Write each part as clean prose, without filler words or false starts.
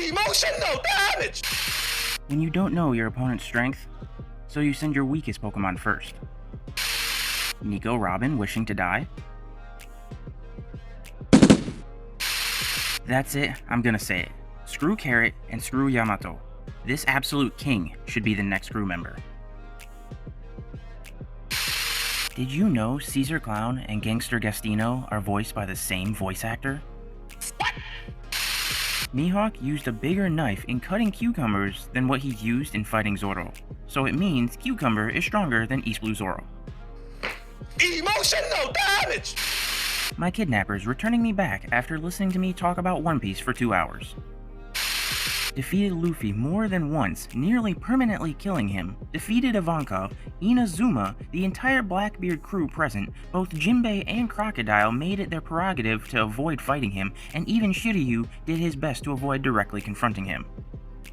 Emotional damage! When you don't know your opponent's strength, so you send your weakest Pokemon first. Nico Robin wishing to die? That's it, I'm gonna say it. Screw Carrot and screw Yamato. This absolute king should be the next crew member. Did you know Caesar Clown and Gangster Gastino are voiced by the same voice actor? What? Mihawk used a bigger knife in cutting cucumbers than what he used in fighting Zoro, so it means Cucumber is stronger than East Blue Zoro. Emotional damage! My kidnappers returning me back after listening to me talk about One Piece for 2 hours. Defeated Luffy more than once, nearly permanently killing him. Defeated Ivankov, Inazuma, the entire Blackbeard crew present. Both Jinbei and Crocodile made it their prerogative to avoid fighting him, and even Shiryu did his best to avoid directly confronting him.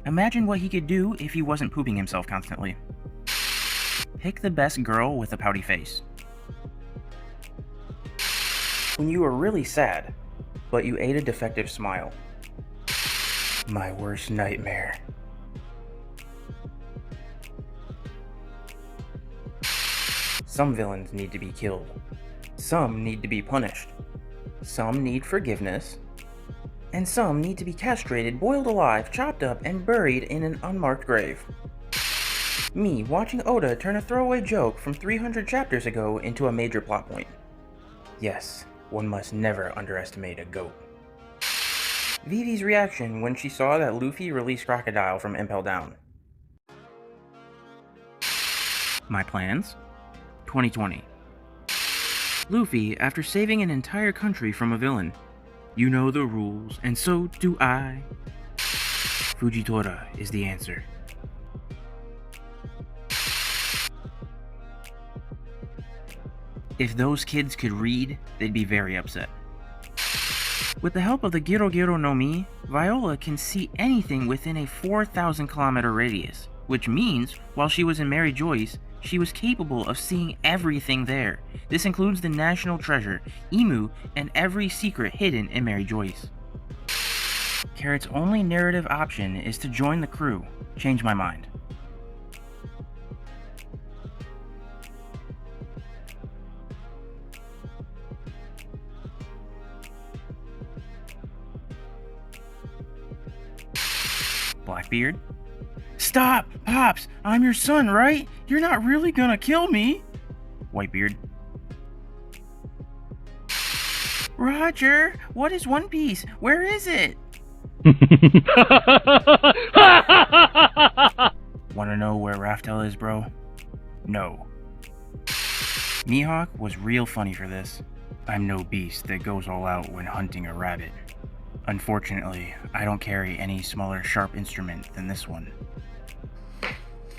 Imagine what he could do if he wasn't pooping himself constantly. Pick the best girl with a pouty face. When you were really sad, but you ate a defective smile. My worst nightmare. Some villains need to be killed. Some need to be punished. Some need forgiveness. And some need to be castrated, boiled alive, chopped up, and buried in an unmarked grave. Me watching Oda turn a throwaway joke from 300 chapters ago into a major plot point. Yes, one must never underestimate a goat. Vivi's reaction when she saw that Luffy released Crocodile from Impel Down. My plans? 2020. Luffy, after saving an entire country from a villain. You know the rules, and so do I. Fujitora is the answer. If those kids could read, they'd be very upset. With the help of the Giro Giro no Mi, Viola can see anything within a 4,000 kilometer radius, which means, while she was in Mary Joyce, she was capable of seeing everything there. This includes the national treasure, Emu, and every secret hidden in Mary Joyce. Carrot's only narrative option is to join the crew. Change my mind. Blackbeard? Stop! Pops! I'm your son, right? You're not really gonna kill me! Whitebeard. Roger! What is One Piece? Where is it? Wanna know where Raftel is, bro? No. Mihawk was real funny for this. I'm no beast that goes all out when hunting a rabbit. Unfortunately, I don't carry any smaller sharp instrument than this one.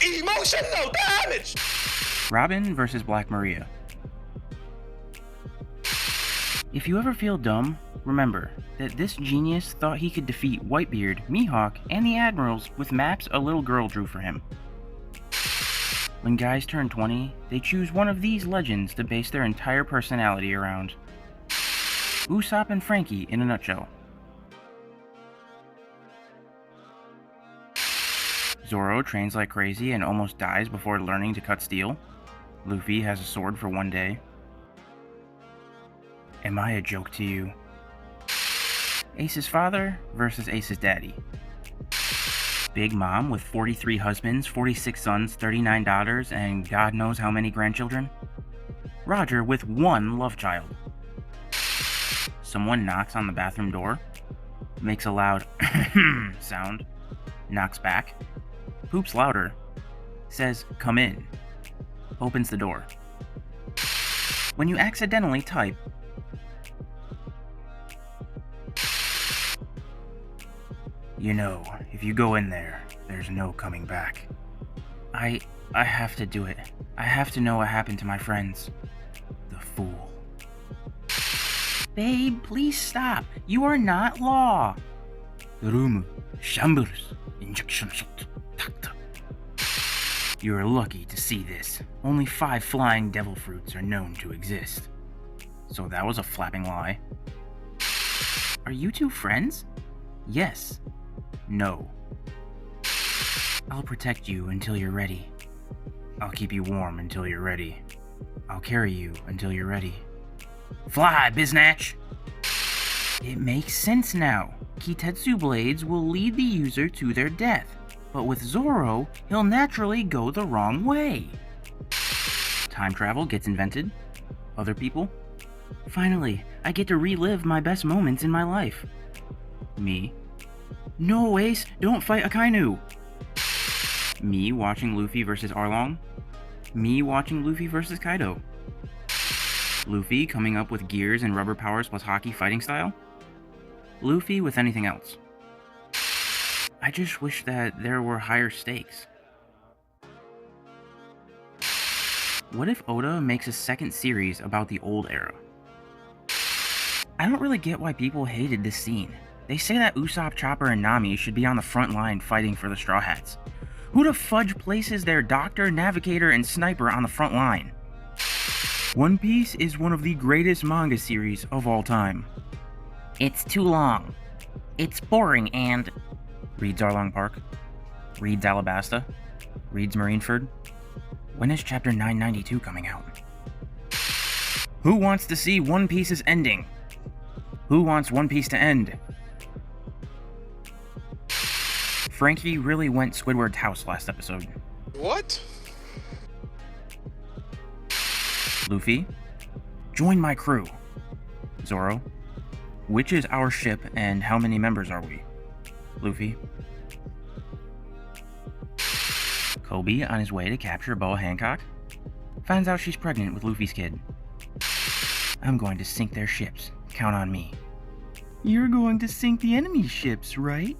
Emotional damage! Robin versus Black Maria. If you ever feel dumb, remember that this genius thought he could defeat Whitebeard, Mihawk, and the Admirals with maps a little girl drew for him. When guys turn 20, they choose one of these legends to base their entire personality around. Usopp and Frankie in a nutshell. Zoro trains like crazy and almost dies before learning to cut steel. Luffy has a sword for one day. Am I a joke to you? Ace's father versus Ace's daddy. Big Mom with 43 husbands, 46 sons, 39 daughters, and God knows how many grandchildren. Roger with one love child. Someone knocks on the bathroom door, makes a loud sound, knocks back, poops louder, says, "Come in," opens the door. When you accidentally type, you know, if you go in there, there's no coming back. I have to do it. I have to know what happened to my friends. The fool. Babe, please stop. You are not law. Room, chambers, injection shot. You're lucky to see this. Only 5 flying devil fruits are known to exist. So that was a flapping lie. Are you two friends? Yes. No. I'll protect you until you're ready. I'll keep you warm until you're ready. I'll carry you until you're ready. Fly, biznatch! It makes sense now. Kitetsu blades will lead the user to their death, but with Zoro, he'll naturally go the wrong way. Time travel gets invented. Other people? Finally, I get to relive my best moments in my life. Me? No, Ace, don't fight Akainu! Me watching Luffy versus Arlong? Me watching Luffy versus Kaido? Luffy coming up with gears and rubber powers plus Haki fighting style? Luffy with anything else? I just wish that there were higher stakes. What if Oda makes a second series about the old era? I don't really get why people hated this scene. They say that Usopp, Chopper, and Nami should be on the front line fighting for the Straw Hats. Who the fudge places their doctor, navigator, and sniper on the front line? One Piece is one of the greatest manga series of all time. It's too long. It's boring and... Reads Arlong Park. Reads Alabasta. Reads Marineford. When is chapter 992 coming out? Who wants to see One Piece's ending? Who wants One Piece to end? Frankie really went Squidward's house last episode. What? Luffy, join my crew. Zoro, which is our ship and how many members are we? Luffy. Kobe on his way to capture Boa Hancock. Finds out she's pregnant with Luffy's kid. I'm going to sink their ships. Count on me. You're going to sink the enemy ships, right?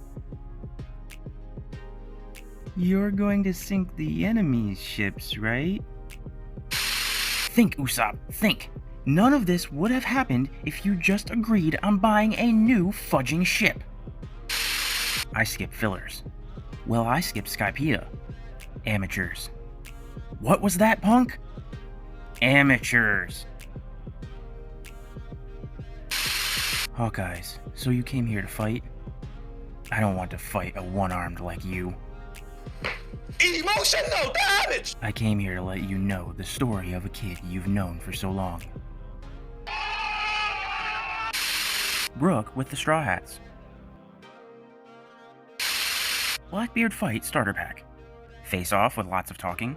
You're going to sink the enemy's ships, right? Think, Usopp, think. None of this would have happened if you just agreed on buying a new fudging ship. I skip fillers. Well, I skip Skypiea. Amateurs. What was that, punk? Amateurs. Hawkeyes, so you came here to fight? I don't want to fight a one-armed like you. Emotional damage! I came here to let you know the story of a kid you've known for so long. Brook with the Straw Hats. Blackbeard fight starter pack. Face off with lots of talking.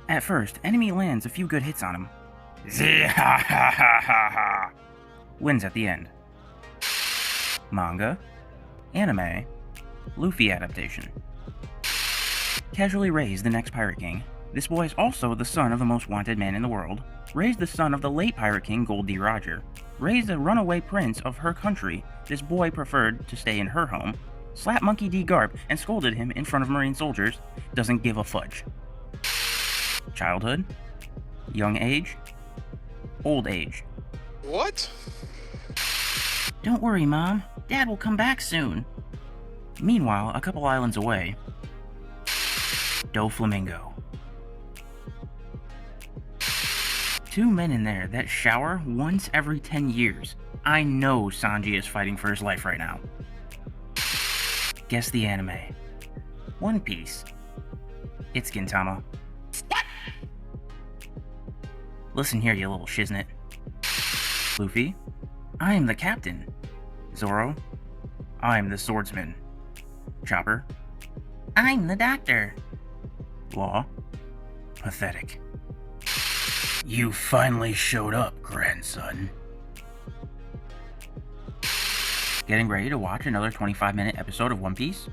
At first, enemy lands a few good hits on him. Zee-ha-ha-ha-ha-ha. Wins at the end. Manga. Anime. Luffy adaptation. Casually raised the next Pirate King. This boy is also the son of the most wanted man in the world. Raised the son of the late Pirate King Gold D. Roger. Raised a runaway prince of her country. This boy preferred to stay in her home. Slapped Monkey D. Garp and scolded him in front of Marine soldiers. Doesn't give a fudge. Childhood. Young age. Old age. What? Don't worry, Mom. Dad will come back soon. Meanwhile, a couple islands away. Doflamingo. 2 men in there that shower once every 10 years. I know Sanji is fighting for his life right now. Guess the anime. One Piece. It's Gintama. What? Listen here, you little shiznit. Luffy. I am the captain. Zoro. I'm the swordsman. Chopper. I'm the doctor. Law. Pathetic. You finally showed up, grandson. Getting ready to watch another 25-minute episode of One Piece?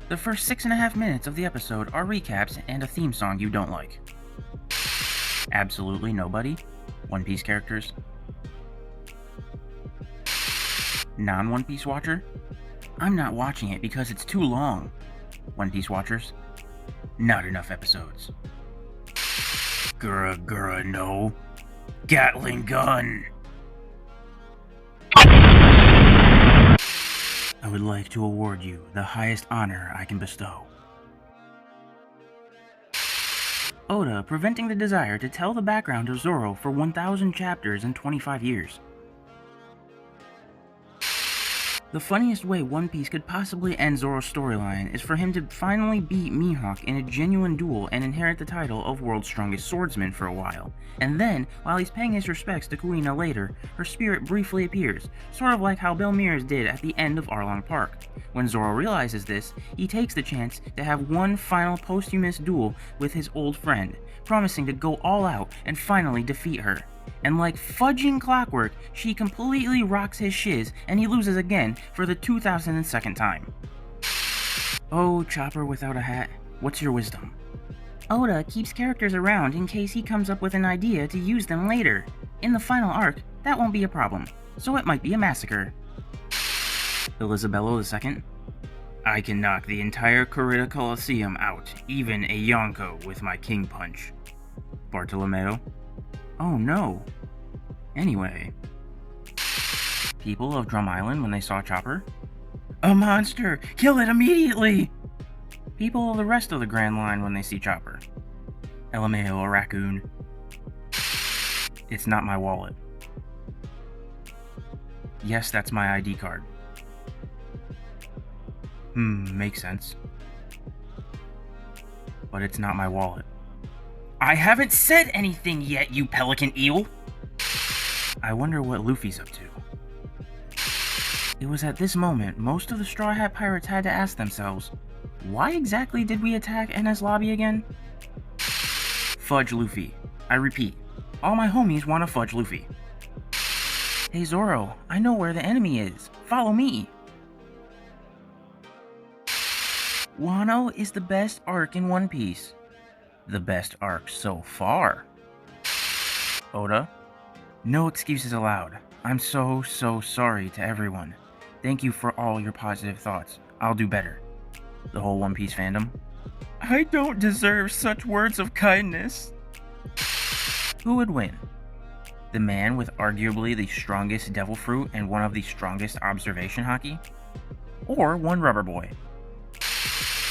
The first 6.5 minutes of the episode are recaps and a theme song you don't like. Absolutely nobody? One Piece characters? Non-One Piece watcher? I'm not watching it because it's too long. One Piece watchers? Not enough episodes. Gura Gura no. Gatling gun! I would like to award you the highest honor I can bestow. Oda preventing the desire to tell the background of Zoro for 1,000 chapters and 25 years. The funniest way One Piece could possibly end Zoro's storyline is for him to finally beat Mihawk in a genuine duel and inherit the title of World's Strongest Swordsman for a while. And then, while he's paying his respects to Kuina later, her spirit briefly appears, sort of like how Bill Mears did at the end of Arlong Park. When Zoro realizes this, he takes the chance to have one final posthumous duel with his old friend, promising to go all out and finally defeat her. And like fudging clockwork, she completely rocks his shiz and he loses again for the 2002nd time. Oh, Chopper without a hat, what's your wisdom? Oda keeps characters around in case he comes up with an idea to use them later. In the final arc, that won't be a problem, so it might be a massacre. Elisabello II? I can knock the entire Corrida Coliseum out, even a Yonko with my King Punch. Bartolomeo? Oh no. Anyway. People of Drum Island when they saw Chopper? A monster! Kill it immediately! People of the rest of the Grand Line when they see Chopper. LMAO, a raccoon. It's not my wallet. Yes, that's my ID card. Makes sense. But it's not my wallet. I haven't said anything yet, you pelican eel! I wonder what Luffy's up to. It was at this moment most of the Straw Hat Pirates had to ask themselves, why exactly did we attack Enies Lobby again? Fudge Luffy. I repeat, all my homies want to fudge Luffy. Hey Zoro, I know where the enemy is. Follow me! Wano is the best arc in One Piece. The best arc so far. Oda? No excuses allowed. I'm so sorry to everyone. Thank you for all your positive thoughts. I'll do better. The whole One Piece fandom? I don't deserve such words of kindness. Who would win? The man with arguably the strongest devil fruit and one of the strongest observation haki? Or one rubber boy?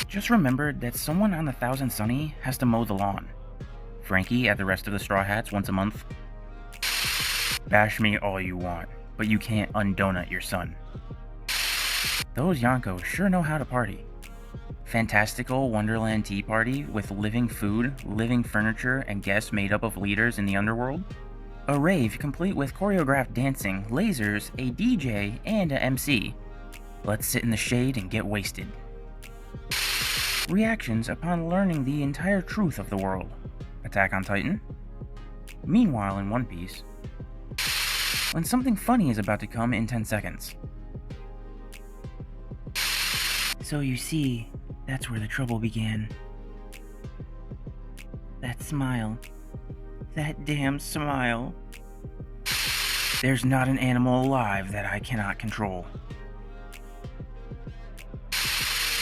Just remembered that someone on the Thousand Sunny has to mow the lawn. Frankie at the rest of the Straw Hats once a month. Bash me all you want, but you can't undonut your son. Those Yonkos sure know how to party. Fantastical Wonderland Tea Party with living food, living furniture, and guests made up of leaders in the underworld. A rave complete with choreographed dancing, lasers, a DJ, and a MC. Let's sit in the shade and get wasted. Reactions upon learning the entire truth of the world. Attack on Titan? Meanwhile in One Piece, when something funny is about to come in 10 seconds. So you see, that's where the trouble began. That smile. That damn smile. There's not an animal alive that I cannot control.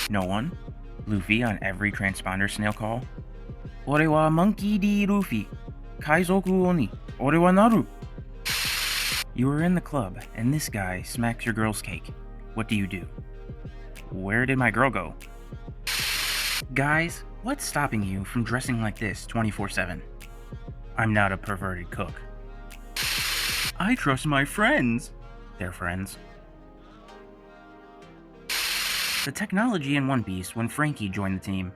No one? Luffy on every transponder snail call. Ore wa monkey D. Luffy. Kaizoku oni. Ore wa naru. You were in the club, and this guy smacks your girl's cake. What do you do? Where did my girl go? Guys, what's stopping you from dressing like this 24/7? I'm not a perverted cook. I trust my friends. They're friends. The technology in One Piece when Frankie joined the team.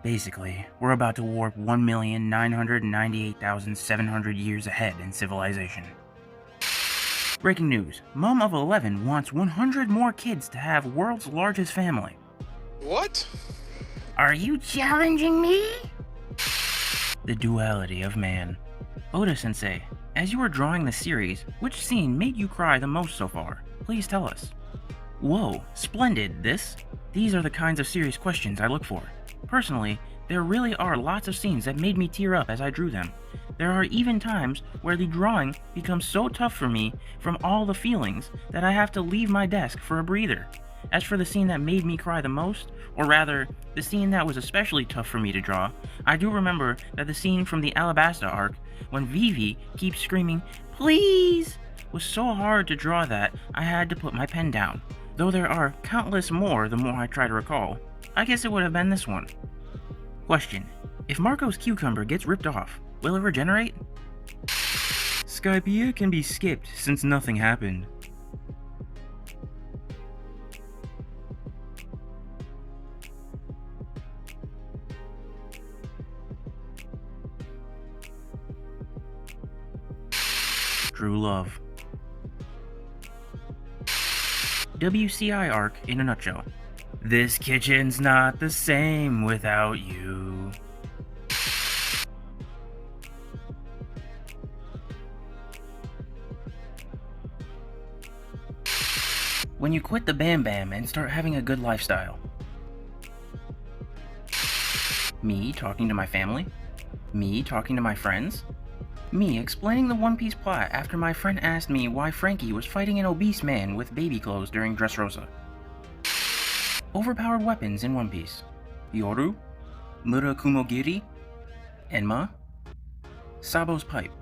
Basically, we're about to warp 1,998,700 years ahead in civilization. Breaking news, Mom of 11 wants 100 more kids to have world's largest family. What? Are you challenging me? The duality of man. Oda-sensei, as you were drawing the series, which scene made you cry the most so far? Please tell us. Whoa, splendid, this? These are the kinds of serious questions I look for. Personally, there really are lots of scenes that made me tear up as I drew them. There are even times where the drawing becomes so tough for me from all the feelings that I have to leave my desk for a breather. As for the scene that made me cry the most, or rather, the scene that was especially tough for me to draw, I do remember that the scene from the Alabasta arc, when Vivi keeps screaming, "Please!" was so hard to draw that I had to put my pen down. Though there are countless more the more I try to recall. I guess it would have been this one. Question. If Marco's cucumber gets ripped off, will it regenerate? Skypiea can be skipped since nothing happened. True love. WCI arc in a nutshell. This kitchen's not the same without you. When you quit the Bam Bam and start having a good lifestyle. Me talking to my family. Me talking to my friends. Me explaining the One Piece plot after my friend asked me why Frankie was fighting an obese man with baby clothes during Dressrosa. Overpowered weapons in One Piece. Yoru, Murakumogiri, Enma, Sabo's pipe.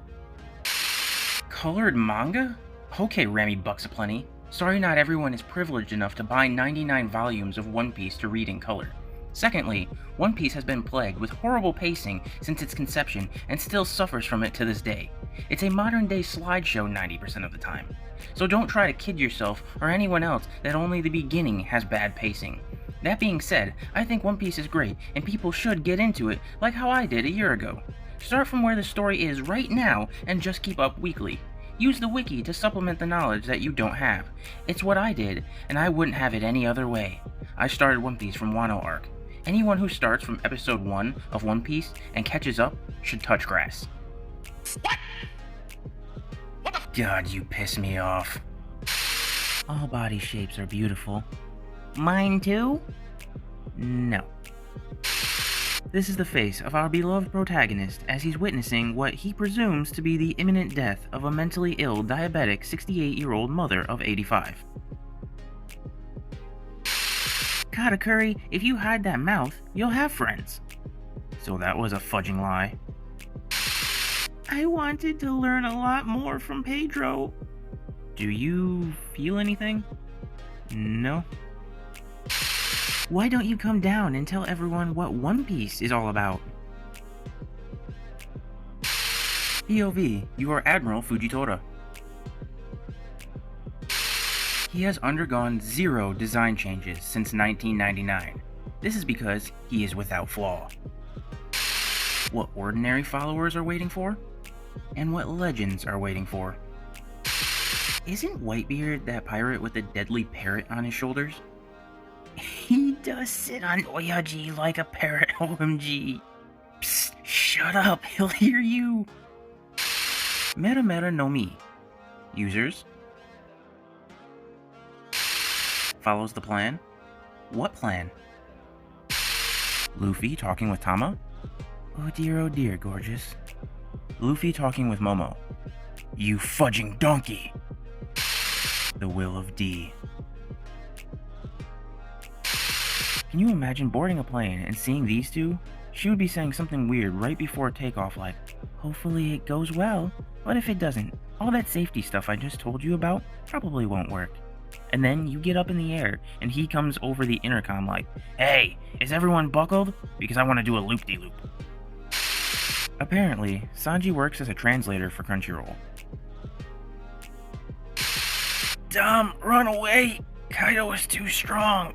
Colored manga? Okay, Rami Bucks aplenty. Sorry not everyone is privileged enough to buy 99 volumes of One Piece to read in color. Secondly, One Piece has been plagued with horrible pacing since its conception and still suffers from it to this day. It's a modern-day slideshow 90% of the time. So don't try to kid yourself or anyone else that only the beginning has bad pacing. That being said, I think One Piece is great and people should get into it like how I did a year ago. Start from where the story is right now and just keep up weekly. Use the wiki to supplement the knowledge that you don't have. It's what I did, and I wouldn't have it any other way. I started One Piece from Wano arc. Anyone who starts from episode 1 of One Piece and catches up should touch grass. God, you piss me off. All body shapes are beautiful. Mine too? No. This is the face of our beloved protagonist as he's witnessing what he presumes to be the imminent death of a mentally ill diabetic 68-year-old mother of 85. Katakuri, if you hide that mouth, you'll have friends. So that was a fudging lie. I wanted to learn a lot more from Pedro. Do you feel anything? No? Why don't you come down and tell everyone what One Piece is all about? POV, you are Admiral Fujitora. He has undergone 0 design changes since 1999. This is because he is without flaw. What ordinary followers are waiting for? And what legends are waiting for? Isn't Whitebeard that pirate with the deadly parrot on his shoulders? He does sit on Oyaji like a parrot, OMG. Psst, shut up, he'll hear you. Mera Mera no Mi. Users. Follows the plan. What plan? Luffy talking with Tama? Oh dear, gorgeous. Luffy talking with Momo. You fudging donkey! The will of D. Can you imagine boarding a plane and seeing these two? She would be saying something weird right before takeoff like, hopefully it goes well, but if it doesn't, all that safety stuff I just told you about probably won't work. And then you get up in the air and he comes over the intercom like, hey, is everyone buckled? Because I want to do a loop-de-loop. Apparently, Sanji works as a translator for Crunchyroll. Dom, run away! Kaido is too strong!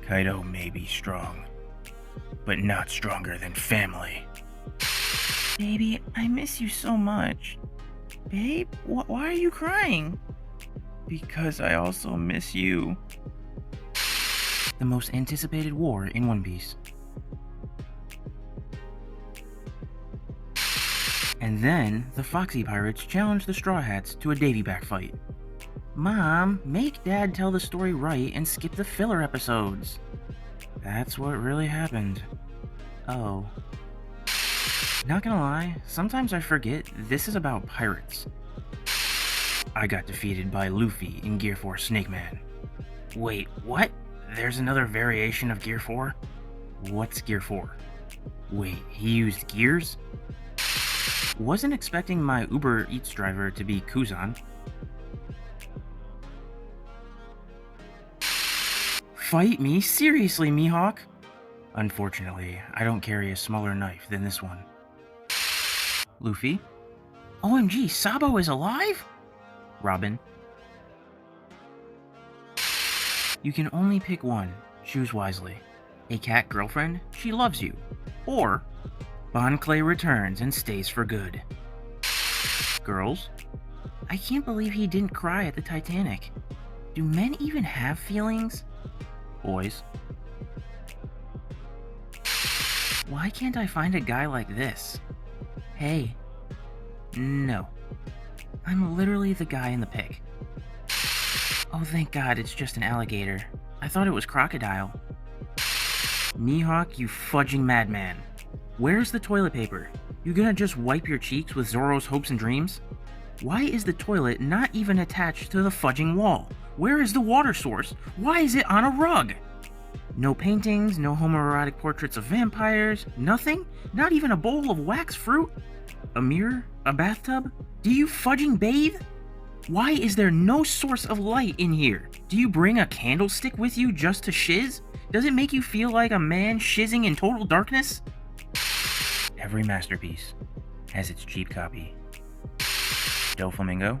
Kaido may be strong, but not stronger than family. Baby, I miss you so much. Babe, why are you crying? Because I also miss you. The most anticipated war in One Piece. And then, the Foxy Pirates challenge the Straw Hats to a Davy Back fight. Mom, make Dad tell the story right and skip the filler episodes. That's what really happened. Oh. Not gonna lie, sometimes I forget this is about pirates. I got defeated by Luffy in Gear 4 Snake Man. Wait, what? There's another variation of Gear 4? What's Gear 4? Wait, he used gears? Wasn't expecting my Uber Eats driver to be Kuzan. Fight me? Seriously, Mihawk? Unfortunately, I don't carry a smaller knife than this one. Luffy? OMG, Sabo is alive? Robin? You can only pick one. Choose wisely. A cat girlfriend? She loves you. Or, Bon Clay returns and stays for good. Girls? I can't believe he didn't cry at the Titanic. Do men even have feelings? Boys. Why can't I find a guy like this? Hey. No. I'm literally the guy in the pic. Oh, thank God it's just an alligator. I thought it was crocodile. Mihawk, you fudging madman. Where's the toilet paper? You gonna just wipe your cheeks with Zoro's hopes and dreams? Why is the toilet not even attached to the fudging wall? Where is the water source? Why is it on a rug? No paintings, no homoerotic portraits of vampires, nothing? Not even a bowl of wax fruit? A mirror? A bathtub? Do you fudging bathe? Why is there no source of light in here? Do you bring a candlestick with you just to shiz? Does it make you feel like a man shizzing in total darkness? Every masterpiece has its cheap copy. Doflamingo?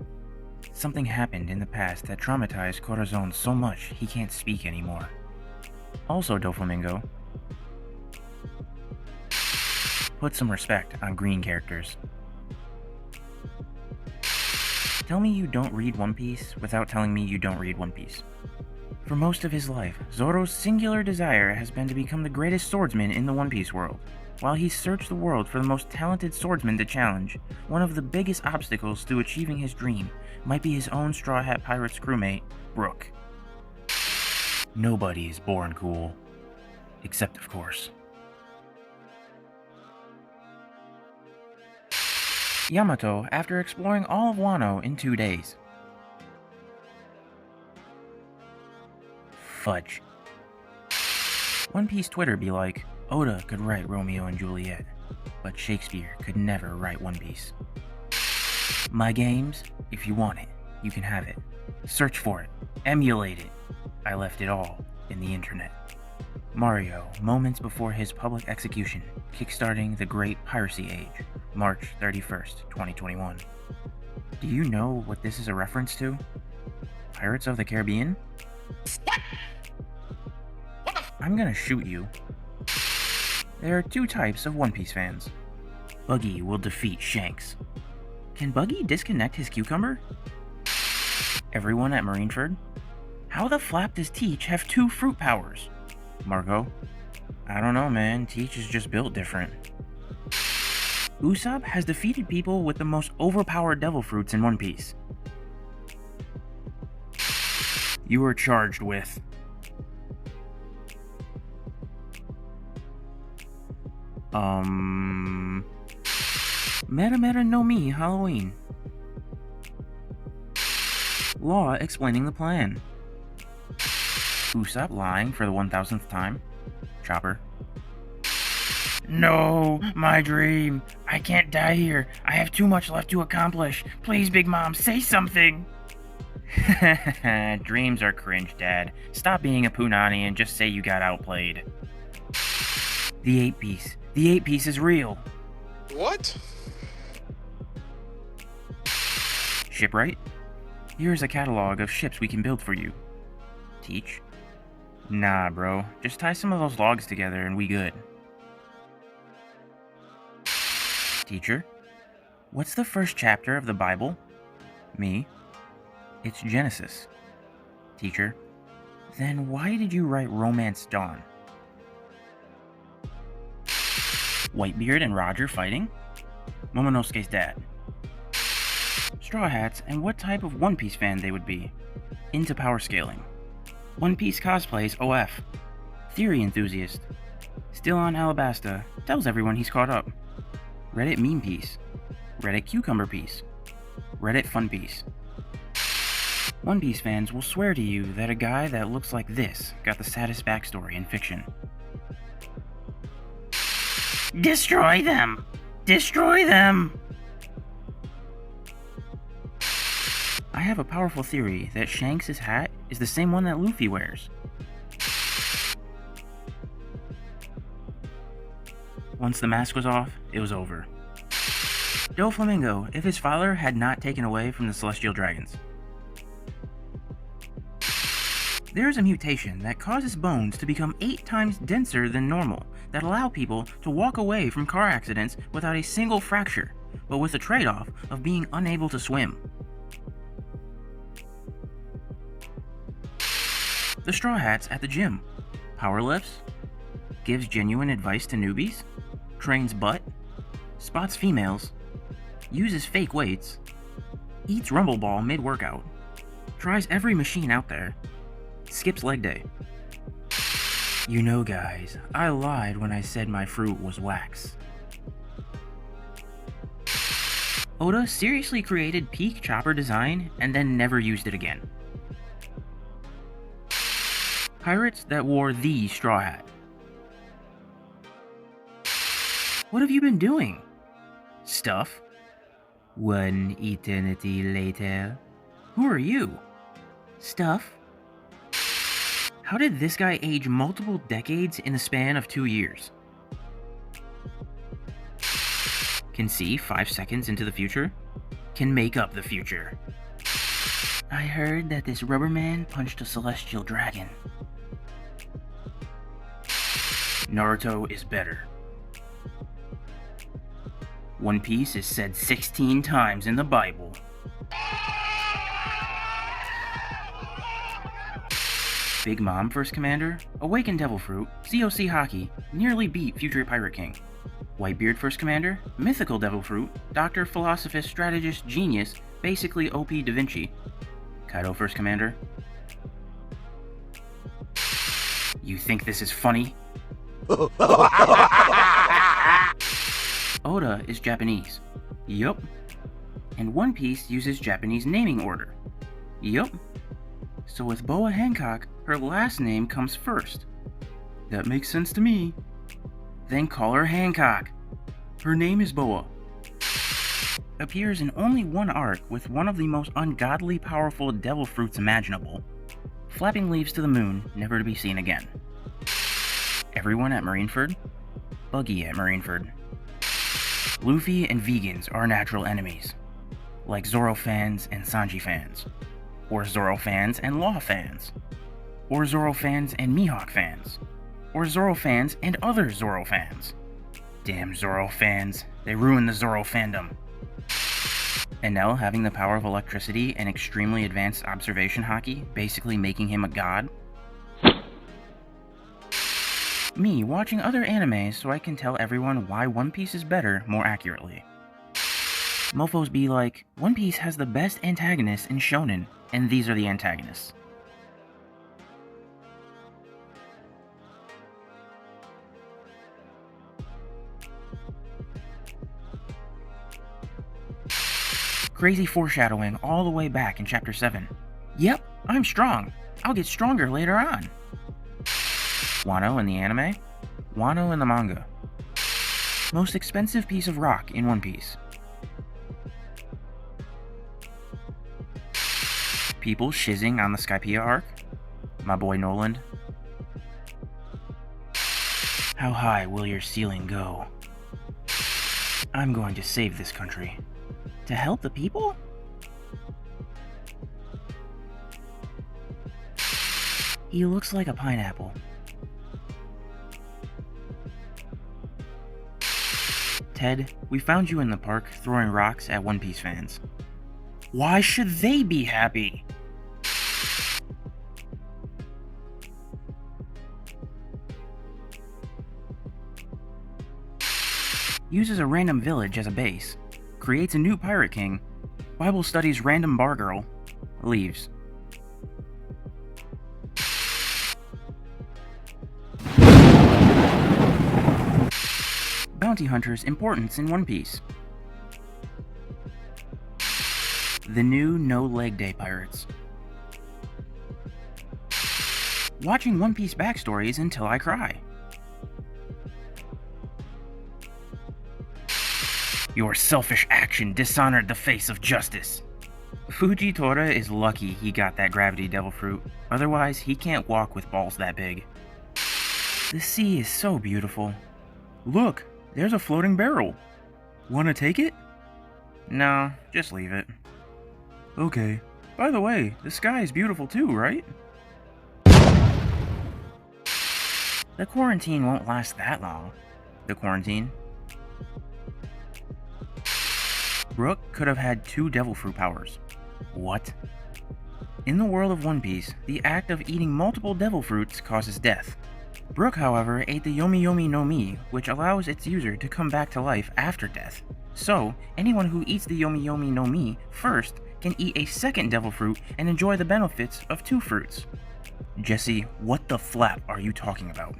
Something happened in the past that traumatized Corazon so much he can't speak anymore. Also, Doflamingo, put some respect on green characters. Tell me you don't read One Piece without telling me you don't read One Piece. For most of his life, Zoro's singular desire has been to become the greatest swordsman in the One Piece world. While he searched the world for the most talented swordsman to challenge, one of the biggest obstacles to achieving his dream might be his own Straw Hat Pirates crewmate, Brook. Nobody is born cool. Except, of course, Yamato after exploring all of Wano in 2 days. Fudge. One Piece Twitter be like, Oda could write Romeo and Juliet, but Shakespeare could never write One Piece. My games, if you want it, you can have it. Search for it. Emulate it. I left it all in the internet. Mario, moments before his public execution, kickstarting the Great Piracy Age, March 31st, 2021. Do you know what this is a reference to? Pirates of the Caribbean? I'm gonna shoot you. There are 2 types of One Piece fans. Buggy will defeat Shanks. Can Buggy disconnect his cucumber? Everyone at Marineford? How the flap does Teach have 2 fruit powers? Marco? I don't know, man. Teach is just built different. Usopp has defeated people with the most overpowered devil fruits in One Piece. You are charged with... Meta no Mi Halloween. Law explaining the plan. Usopp lying for the 1000th time. Chopper. No, my dream. I can't die here. I have too much left to accomplish. Please, Big Mom, say something. Dreams are cringe, Dad. Stop being a punani and just say you got outplayed. The 8-piece. The 8-piece is real. What? Shipwright? Here's a catalog of ships we can build for you. Teach? Nah, bro. Just tie some of those logs together and we good. Teacher? What's the first chapter of the Bible? Me? It's Genesis. Teacher? Then why did you write Romance Dawn? Whitebeard and Roger fighting? Momonosuke's dad. Straw Hats and what type of One Piece fan they would be. Into power scaling. One Piece cosplays OF. Theory enthusiast. Still on Alabasta. Tells everyone he's caught up. Reddit meme piece. Reddit cucumber piece. Reddit fun piece. One Piece fans will swear to you that a guy that looks like this got the saddest backstory in fiction. Destroy them! Destroy them! I have a powerful theory that Shanks' hat is the same one that Luffy wears. Once the mask was off, it was over. Doflamingo, if his father had not taken away from the Celestial Dragons. There is a mutation that causes bones to become 8 times denser than normal that allow people to walk away from car accidents without a single fracture, but with the trade-off of being unable to swim. The Straw Hats at the gym. Power lifts. Gives genuine advice to newbies. Trains butt. Spots females. Uses fake weights. Eats Rumble Ball mid-workout. Tries every machine out there. Skips leg day. You know, guys, I lied when I said my fruit was wax. Oda seriously created peak chopper design and then never used it again. Pirates that wore the straw hat. What have you been doing? Stuff. One eternity later. Who are you? Stuff. How did this guy age multiple decades in the span of 2 years? Can see 5 seconds into the future? Can make up the future. I heard that this rubber man punched a celestial dragon. Naruto is better. One Piece is said 16 times in the Bible. Big Mom First Commander, Awakened Devil Fruit, COC Haki, nearly beat Future Pirate King. Whitebeard First Commander, Mythical Devil Fruit, Doctor Philosophist Strategist Genius, basically OP Da Vinci. Kaido First Commander. You think this is funny? Oda is Japanese. Yup. And One Piece uses Japanese naming order. Yup. So with Boa Hancock, her last name comes first. That makes sense to me. Then call her Hancock. Her name is Boa. Appears in only one arc with one of the most ungodly powerful devil fruits imaginable. Flapping leaves to the moon, never to be seen again. Everyone at Marineford? Buggy at Marineford. Luffy and vegans are natural enemies. Like Zoro fans and Sanji fans. Or Zoro fans and Law fans. Or Zoro fans and Mihawk fans. Or Zoro fans and other Zoro fans. Damn Zoro fans, they ruined the Zoro fandom. Enel having the power of electricity and extremely advanced observation haki, basically making him a god. Me watching other animes so I can tell everyone why One Piece is better more accurately. Mofos be like, One Piece has the best antagonists in shonen, and these are the antagonists. Crazy foreshadowing all the way back in Chapter 7. Yep, I'm strong. I'll get stronger later on. Wano in the anime, Wano in the manga. Most expensive piece of rock in One Piece. People shizzing on the Skypiea arc. My boy Noland. How high will your ceiling go? I'm going to save this country. To help the people? He looks like a pineapple. Ted, we found you in the park throwing rocks at One Piece fans. Why should they be happy? Uses a random village as a base. Creates a new pirate king. Bible studies random bar girl. Leaves. Bounty hunters' importance in One Piece. The new No Leg Day pirates. Watching One Piece backstories until I cry. Your selfish action dishonored the face of justice. Fujitora is lucky he got that gravity devil fruit, otherwise he can't walk with balls that big. The sea is so beautiful. Look, there's a floating barrel. Wanna take it? No, just leave it. Okay. By the way, the sky is beautiful too, right? The quarantine won't last that long. The quarantine. Brook could have had 2 devil fruit powers. What? In the world of One Piece, the act of eating multiple devil fruits causes death. Brook, however, ate the Yomi Yomi no Mi, which allows its user to come back to life after death. So, anyone who eats the Yomi Yomi no Mi first can eat a second devil fruit and enjoy the benefits of two fruits. Jesse, what the flap are you talking about?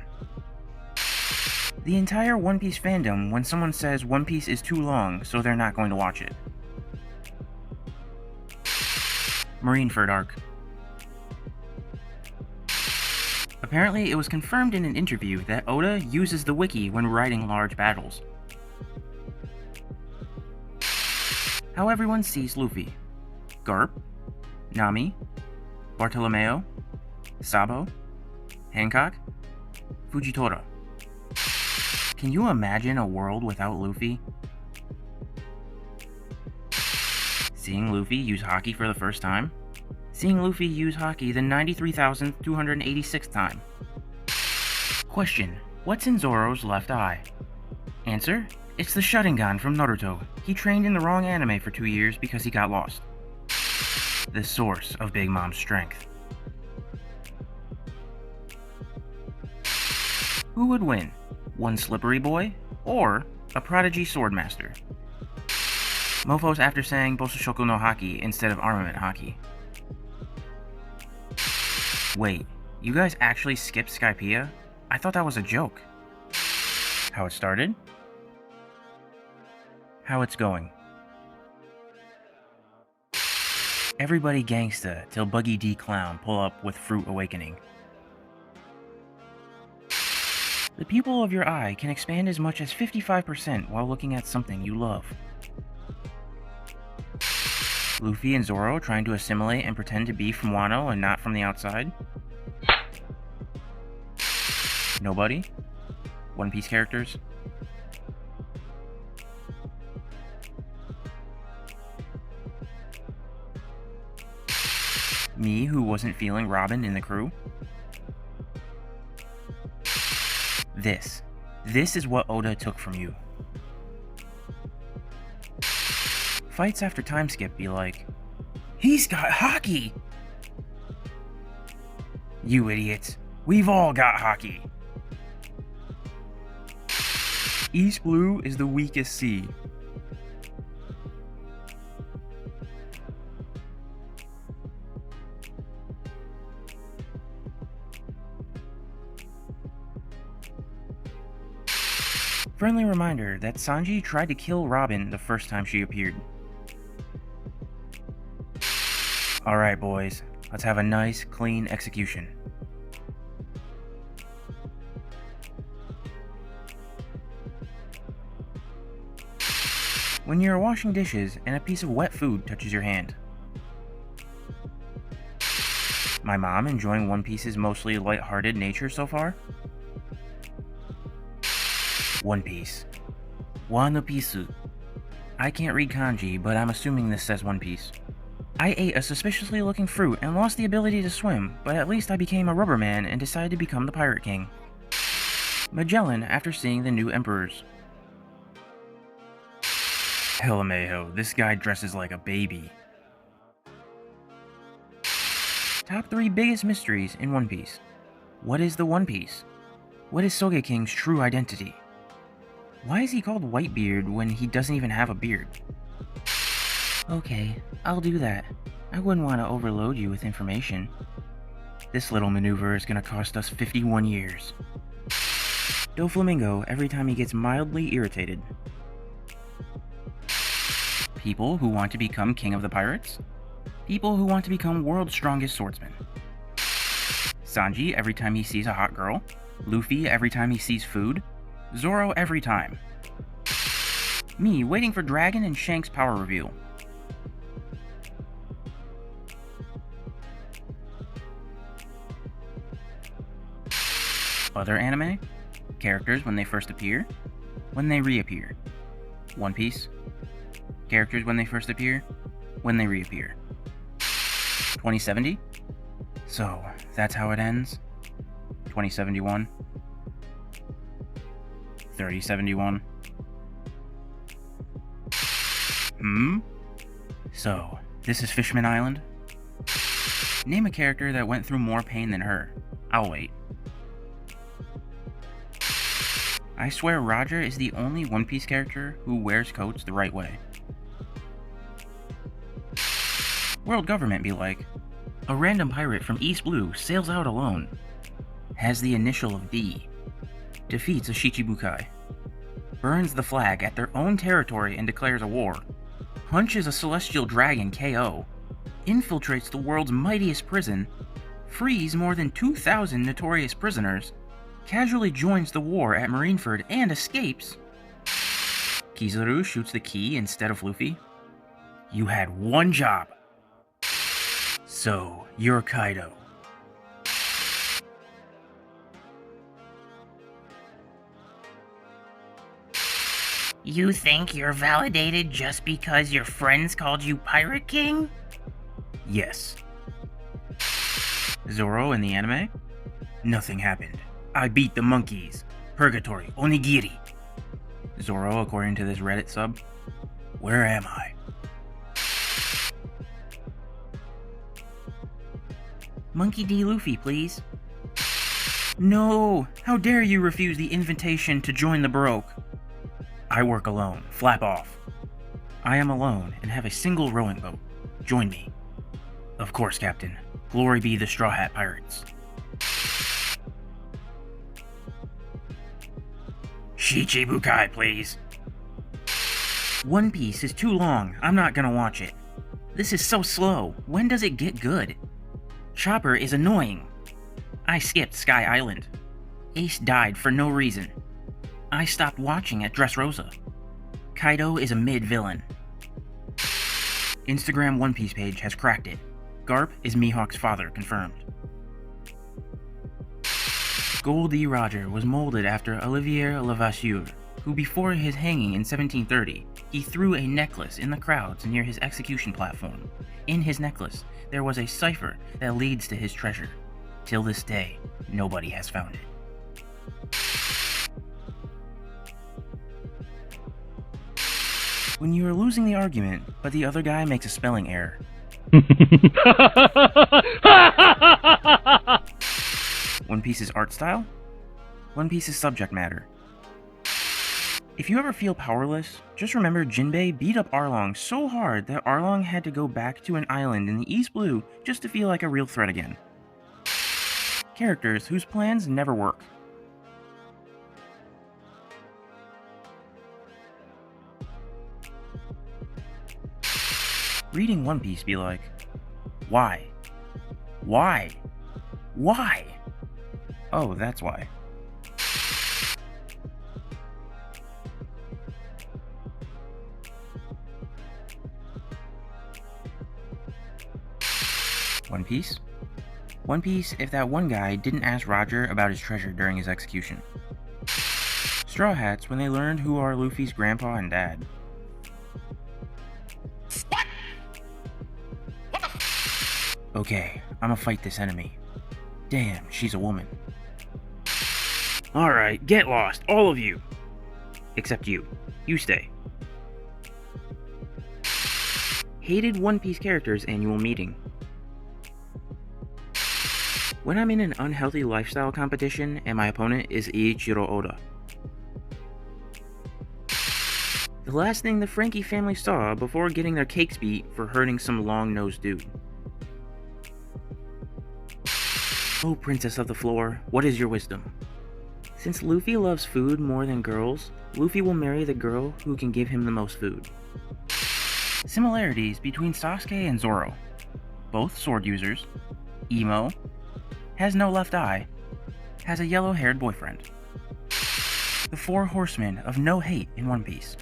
The entire One Piece fandom when someone says One Piece is too long, so they're not going to watch it. Marineford arc. Apparently, it was confirmed in an interview that Oda uses the wiki when writing large battles. How everyone sees Luffy. Garp, Nami, Bartolomeo, Sabo, Hancock, Fujitora. Can you imagine a world without Luffy? Seeing Luffy use Haki for the first time? Seeing Luffy use Haki the 93,286th time? Question: what's in Zoro's left eye? Answer: it's the Sharingan from Naruto. He trained in the wrong anime for 2 years because he got lost. The source of Big Mom's strength. Who would win? One slippery boy, or a prodigy swordmaster? Mofos after saying Bososhoku no Haki instead of Armament Haki. Wait, you guys actually skipped Skypiea? I thought that was a joke. How it started? How it's going. Everybody gangsta till Buggy D Clown pull up with Fruit Awakening. The pupil of your eye can expand as much as 55% while looking at something you love. Luffy and Zoro trying to assimilate and pretend to be from Wano and not from the outside? Nobody? One Piece characters? Me, who wasn't feeling Robin in the crew? This is what Oda took from you. Fights after time skip be like, he's got Haki! You idiots, we've all got Haki. East Blue is the weakest sea. Friendly reminder that Sanji tried to kill Robin the first time she appeared. Alright boys, let's have a nice, clean execution. When you're washing dishes and a piece of wet food touches your hand. My mom enjoying One Piece's mostly light-hearted nature so far? One Piece. One Piece. I can't read kanji, but I'm assuming this says One Piece. I ate a suspiciously looking fruit and lost the ability to swim, but at least I became a rubber man and decided to become the Pirate King. Magellan after seeing the new emperors. Helameho, this guy dresses like a baby. Top 3 biggest mysteries in One Piece. What is the One Piece? What is Sogeking's true identity? Why is he called Whitebeard when he doesn't even have a beard? Okay, I'll do that. I wouldn't want to overload you with information. This little maneuver is gonna cost us 51 years. Doflamingo every time he gets mildly irritated. People who want to become king of the pirates? People who want to become world's strongest swordsman. Sanji every time he sees a hot girl. Luffy every time he sees food. Zoro every time. Me waiting for Dragon and Shanks' power reveal. Other anime? Characters when they first appear, when they reappear. One Piece? Characters when they first appear, when they reappear. 2070? So, that's how it ends? 2071? 3071? So, this is Fishman Island? Name a character that went through more pain than her. I'll wait. I swear Roger is the only One Piece character who wears coats the right way. World government be like. A random pirate from East Blue sails out alone. Has the initial of D. Defeats a Shichibukai. Burns the flag at their own territory and declares a war. Punches a celestial dragon KO. Infiltrates the world's mightiest prison. Frees more than 2,000 notorious prisoners. Casually joins the war at Marineford and escapes. Kizaru shoots the key instead of Luffy. You had one job. So, you're Kaido. You think you're validated just because your friends called you Pirate King? Yes. Zoro in the anime? Nothing happened. I beat the monkeys. Purgatory, onigiri. Zoro, according to this Reddit sub. Where am I? Monkey D. Luffy, please. No! How dare you refuse the invitation to join the Baroque? I work alone. Flap off. I am alone and have a single rowing boat. Join me. Of course, Captain. Glory be the Straw Hat Pirates. Shichibukai, please. One Piece is too long. I'm not gonna watch it. This is so slow. When does it get good? Chopper is annoying. I skipped Sky Island. Ace died for no reason. I stopped watching at Dressrosa. Kaido is a mid-villain. Instagram One Piece page has cracked it. Garp is Mihawk's father, confirmed. Goldie Roger was molded after Olivier Levasseur, who before his hanging in 1730, he threw a necklace in the crowds near his execution platform. In his necklace, there was a cipher that leads to his treasure. Till this day, nobody has found it. When you are losing the argument, but the other guy makes a spelling error. One Piece's art style? One Piece's subject matter. If you ever feel powerless, just remember Jinbei beat up Arlong so hard that Arlong had to go back to an island in the East Blue just to feel like a real threat again. Characters whose plans never work. Reading One Piece be like, why? Why? Why? Oh, that's why. One Piece? One Piece if that one guy didn't ask Roger about his treasure during his execution. Straw Hats when they learned who are Luffy's grandpa and dad. Okay, I'ma fight this enemy. Damn, she's a woman. Alright, get lost, all of you! Except you. You stay. Hated One Piece characters annual meeting. When I'm in an unhealthy lifestyle competition and my opponent is Eiichiro Oda. The last thing the Frankie family saw before getting their cakes beat for hurting some long-nosed dude. Oh, Princess of the Floor, what is your wisdom? Since Luffy loves food more than girls, Luffy will marry the girl who can give him the most food. Similarities between Sasuke and Zoro. Both sword users. Emo. Has no left eye. Has a yellow-haired boyfriend. The Four Horsemen of no hate in One Piece.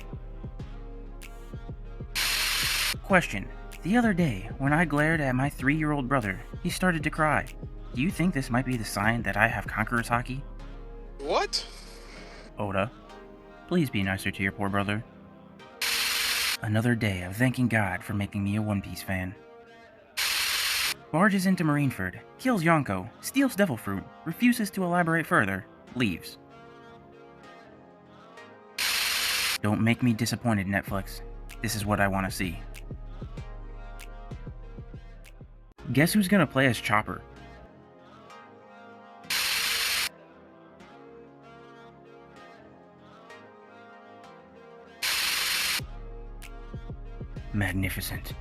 Question. The other day, when I glared at my 3-year-old brother, he started to cry. Do you think this might be the sign that I have Conqueror's Haki? What? Oda, please be nicer to your poor brother. Another day of thanking God for making me a One Piece fan. Barges into Marineford, kills Yonko, steals Devil Fruit, refuses to elaborate further, leaves. Don't make me disappointed, Netflix. This is what I want to see. Guess who's gonna play as Chopper? Magnificent.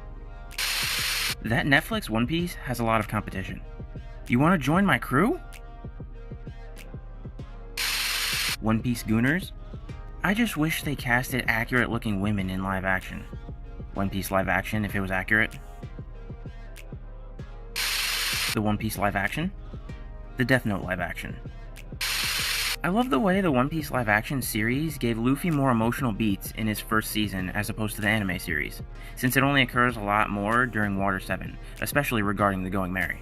That Netflix One Piece has a lot of competition. You want to join my crew? One Piece Gooners? I just wish they casted accurate looking women in live action. One Piece live action if it was accurate. The One Piece live action? The Death Note live action. I love the way the One Piece live action series gave Luffy more emotional beats in his first season as opposed to the anime series, since it only occurs a lot more during Water 7, especially regarding the Going Merry.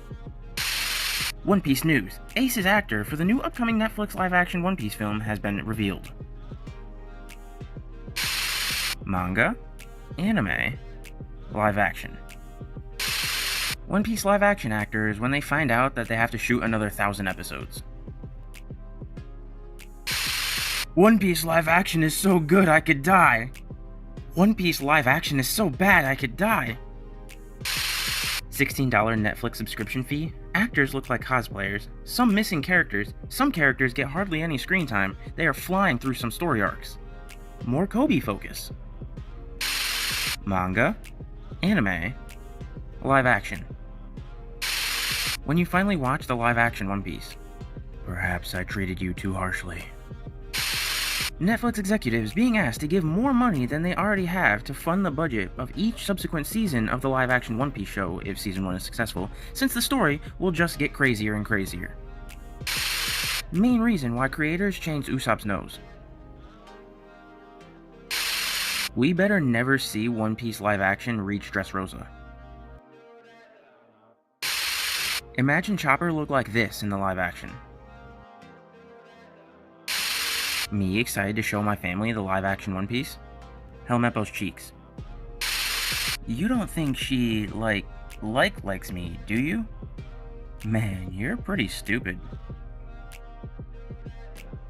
One Piece news: Ace's actor for the new upcoming Netflix live action One Piece film has been revealed. Manga, anime, live action. One Piece live action actors when they find out that they have to shoot another 1,000 episodes. One Piece live action is so good I could die. One Piece live action is so bad I could die. $16 Netflix subscription fee. Actors look like cosplayers. Some missing characters. Some characters get hardly any screen time. They are flying through some story arcs. More Kobe focus. Manga, anime, live action. When you finally watch the live action One Piece, perhaps I treated you too harshly. Netflix executives being asked to give more money than they already have to fund the budget of each subsequent season of the live-action One Piece show if season 1 is successful, since the story will just get crazier and crazier. Main reason why creators changed Usopp's nose. We better never see One Piece live-action reach Dressrosa. Imagine Chopper look like this in the live-action. Me excited to show my family the live-action One Piece? Helmeppo's cheeks. You don't think she, likes me, do you? Man, you're pretty stupid.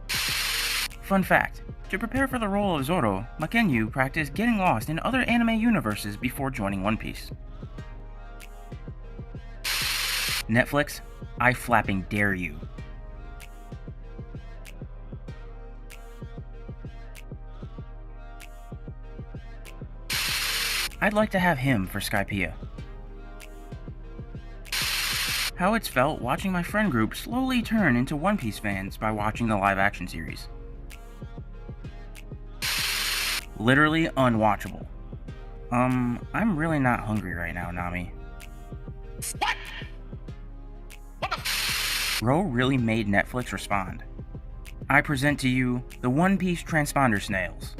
Fun fact. To prepare for the role of Zoro, Makenyu practiced getting lost in other anime universes before joining One Piece. Netflix, I flapping dare you. I'd like to have him for Skypiea. How it's felt watching my friend group slowly turn into One Piece fans by watching the live action series. Literally unwatchable. I'm really not hungry right now, Nami. What? Bro really made Netflix respond. I present to you the One Piece transponder snails.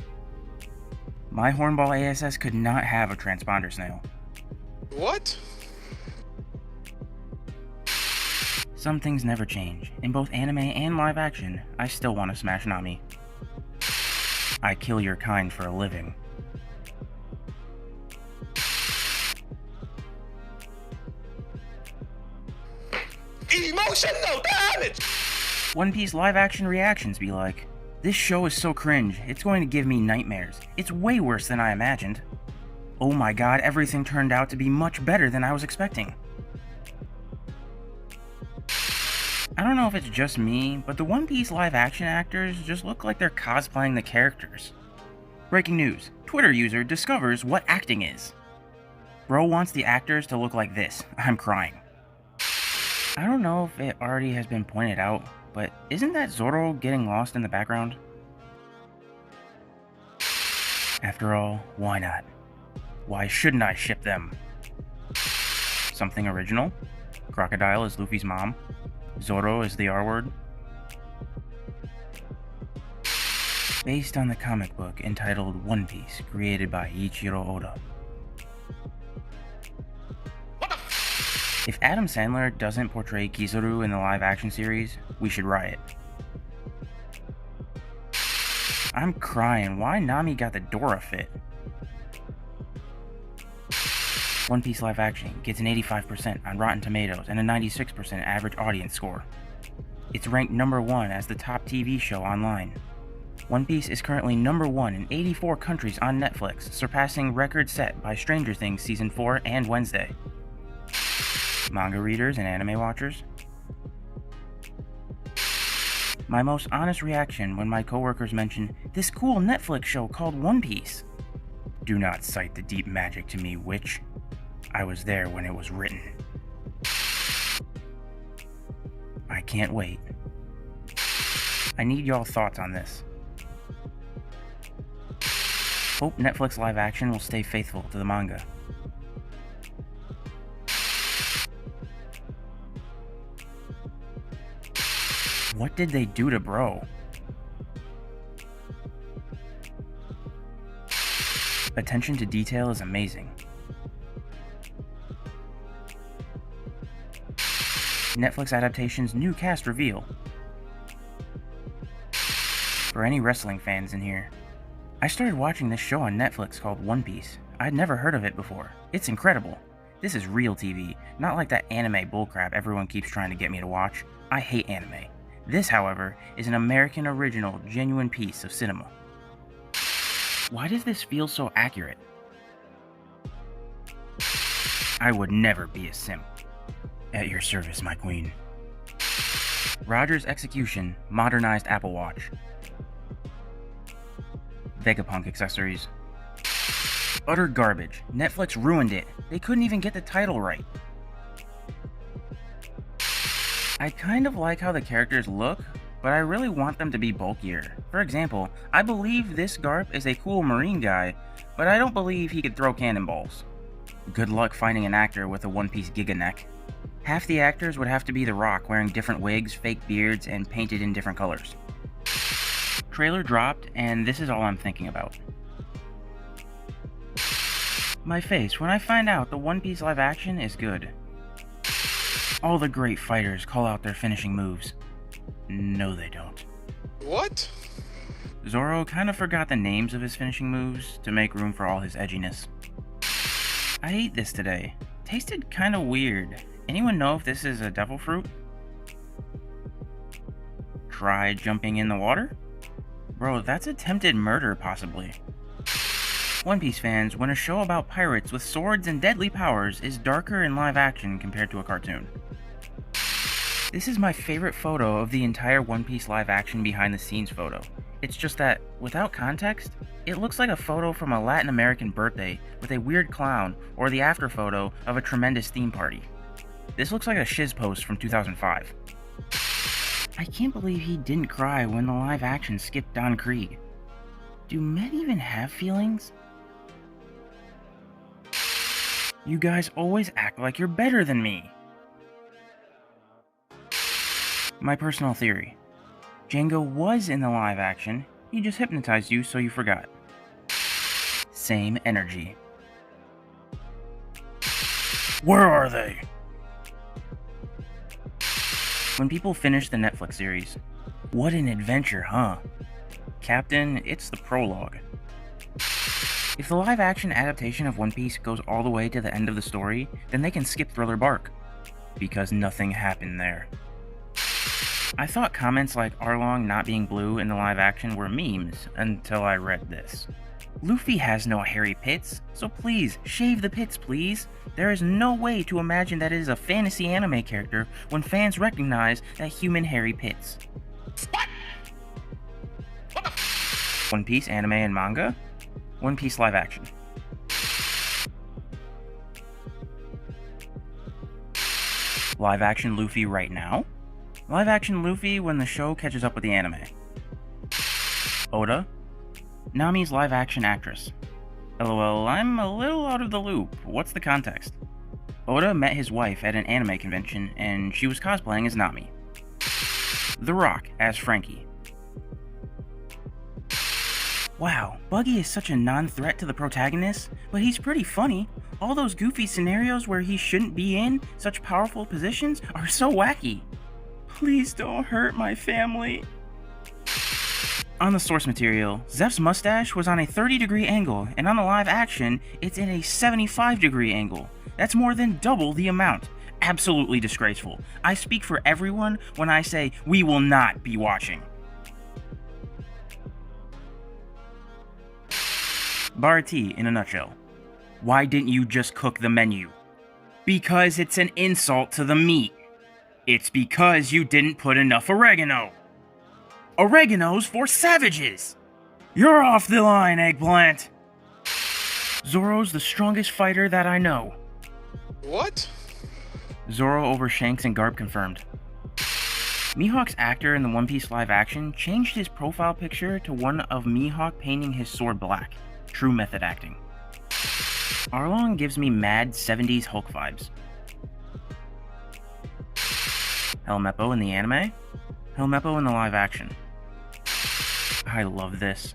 My Hornball ASS could not have a transponder snail. What? Some things never change. In both anime and live action, I still want to smash Nami. I kill your kind for a living. Emotional damage! One Piece live action reactions be like, this show is so cringe, it's going to give me nightmares. It's way worse than I imagined. Oh my god, everything turned out to be much better than I was expecting. I don't know if it's just me, but the One Piece live action actors just look like they're cosplaying the characters. Breaking news, Twitter user discovers what acting is. Bro wants the actors to look like this. I'm crying. I don't know if it already has been pointed out, but isn't that Zoro getting lost in the background? After all, why not? Why shouldn't I ship them? Something original? Crocodile is Luffy's mom? Zoro is the R-word? Based on the comic book entitled One Piece, created by Ichiro Oda. If Adam Sandler doesn't portray Kizaru in the live-action series, we should riot. I'm crying, why Nami got the Dora fit? One Piece live action gets an 85% on Rotten Tomatoes and a 96% average audience score. It's ranked number 1 as the top TV show online. One Piece is currently number 1 in 84 countries on Netflix, surpassing records set by Stranger Things Season 4 and Wednesday. Manga readers and anime watchers. My most honest reaction when my coworkers mention this cool Netflix show called One Piece. Do not cite the deep magic to me, witch. I was there when it was written. I can't wait. I need y'all thoughts on this. Hope Netflix live action will stay faithful to the manga. What did they do to bro? Attention to detail is amazing. Netflix adaptation's new cast reveal. For any wrestling fans in here, I started watching this show on Netflix called One Piece. I'd never heard of it before. It's incredible. This is real TV, not like that anime bullcrap everyone keeps trying to get me to watch. I hate anime. This, however, is an American original, genuine piece of cinema. Why does this feel so accurate? I would never be a simp. At your service, my queen. Roger's execution, modernized Apple Watch. Vegapunk accessories. Utter garbage. Netflix ruined it. They couldn't even get the title right. I kind of like how the characters look, but I really want them to be bulkier. For example, I believe this Garp is a cool marine guy, but I don't believe he could throw cannonballs. Good luck finding an actor with a One Piece Giga neck. Half the actors would have to be The Rock, wearing different wigs, fake beards, and painted in different colors. Trailer dropped, and this is all I'm thinking about. My face when I find out the One Piece live action is good. All the great fighters call out their finishing moves. No, they don't. What? Zoro kind of forgot the names of his finishing moves to make room for all his edginess. I ate this today. Tasted kind of weird. Anyone know if this is a devil fruit? Try jumping in the water? Bro, that's attempted murder, possibly. One Piece fans, when a show about pirates with swords and deadly powers is darker in live action compared to a cartoon. This is my favorite photo of the entire One Piece live action behind the scenes photo. It's just that, without context, it looks like a photo from a Latin American birthday with a weird clown or the after photo of a tremendous theme party. This looks like a shiz post from 2005. I can't believe he didn't cry when the live action skipped Don Krieg. Do men even have feelings? You guys always act like you're better than me. My personal theory. Django was in the live action, he just hypnotized you so you forgot. Same energy. Where are they? When people finish the Netflix series, what an adventure, huh? Captain, it's the prologue. If the live-action adaptation of One Piece goes all the way to the end of the story, then they can skip Thriller Bark, because nothing happened there. I thought comments like Arlong not being blue in the live-action were memes until I read this. Luffy has no hairy pits, so please, shave the pits, please. There is no way to imagine that it is a fantasy anime character when fans recognize that human hairy pits. One Piece anime and manga? One Piece live action. Live action Luffy right now? Live action Luffy when the show catches up with the anime. Oda? Nami's live action actress. LOL, I'm a little out of the loop. What's the context? Oda met his wife at an anime convention and she was cosplaying as Nami. The Rock as Frankie. Wow, Buggy is such a non-threat to the protagonist, but he's pretty funny. All those goofy scenarios where he shouldn't be in such powerful positions are so wacky. Please don't hurt my family. On the source material, Zeph's mustache was on a 30-degree angle, and on the live action, it's in a 75-degree angle. That's more than double the amount. Absolutely disgraceful. I speak for everyone when I say we will not be watching. Bar T in a nutshell. Why didn't you just cook the menu? Because it's an insult to the meat. It's because you didn't put enough oregano. Oregano's for savages! You're off the line, Eggplant! Zoro's the strongest fighter that I know. What? Zoro over Shanks and Garp confirmed. Mihawk's actor in the One Piece live action changed his profile picture to one of Mihawk painting his sword black. True method acting. Arlong gives me mad 70s Hulk vibes. Helmeppo in the anime? Helmeppo in the live action. I love this.